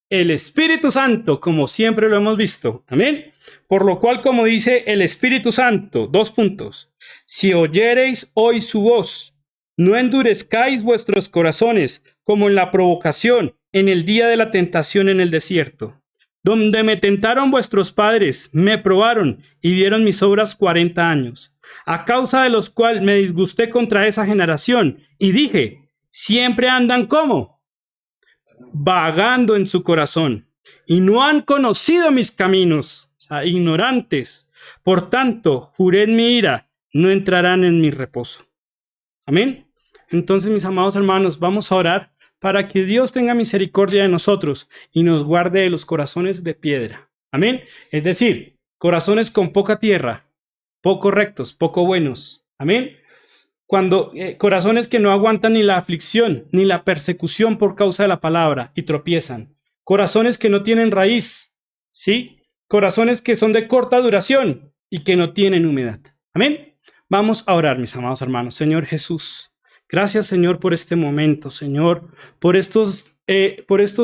Speaker 1: El Espíritu Santo, como siempre lo hemos visto. Amén. Por lo cual, como dice el Espíritu Santo, 2 puntos. Si oyereis hoy su voz, no endurezcáis vuestros corazones, como en la provocación, en el día de la tentación en el desierto, donde me tentaron vuestros padres, me probaron y vieron mis obras 40 años, a causa de los cuales me disgusté contra esa generación, y dije, siempre andan como vagando en su corazón, y no han conocido mis caminos, o sea, ignorantes. Por tanto, juré en mi ira, no entrarán en mi reposo. Amén. Entonces, mis amados hermanos, vamos a orar para que Dios tenga misericordia de nosotros y nos guarde de los corazones de piedra. Amén. Es decir, corazones con poca tierra, poco rectos, poco buenos. Amén. Cuando corazones que no aguantan ni la aflicción ni la persecución por causa de la palabra y tropiezan. Corazones que no tienen raíz, ¿sí? Corazones que son de corta duración y que no tienen humedad. Amén. Vamos a orar, mis amados hermanos. Señor Jesús, gracias, Señor, por este momento, Señor, por estos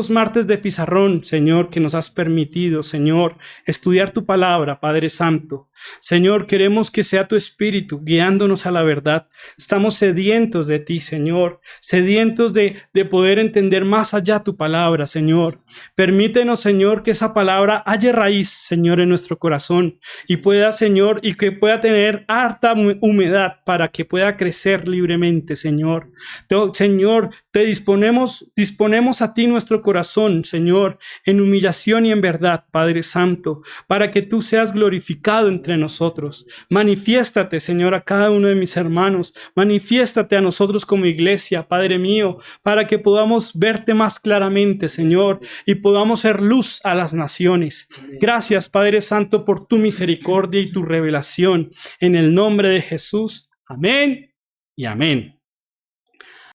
Speaker 1: martes de pizarrón, Señor, que nos has permitido, Señor, estudiar tu palabra, Padre Santo. Señor, queremos que sea tu Espíritu guiándonos a la verdad. Estamos sedientos de ti, Señor, sedientos de poder entender más allá tu palabra, Señor. Permítenos, Señor, que esa palabra halle raíz, Señor, en nuestro corazón y pueda, Señor, y que pueda tener harta humedad para que pueda crecer libremente, Señor. Señor, te disponemos a ti nuestro corazón, Señor, en humillación y en verdad, Padre Santo, para que tú seas glorificado entre nosotros. Manifiéstate, Señor, a cada uno de mis hermanos. Manifiéstate a nosotros como iglesia, Padre mío, para que podamos verte más claramente, Señor, y podamos ser luz a las naciones. Gracias, Padre Santo, por tu misericordia y tu revelación. En el nombre de Jesús. Amén y amén.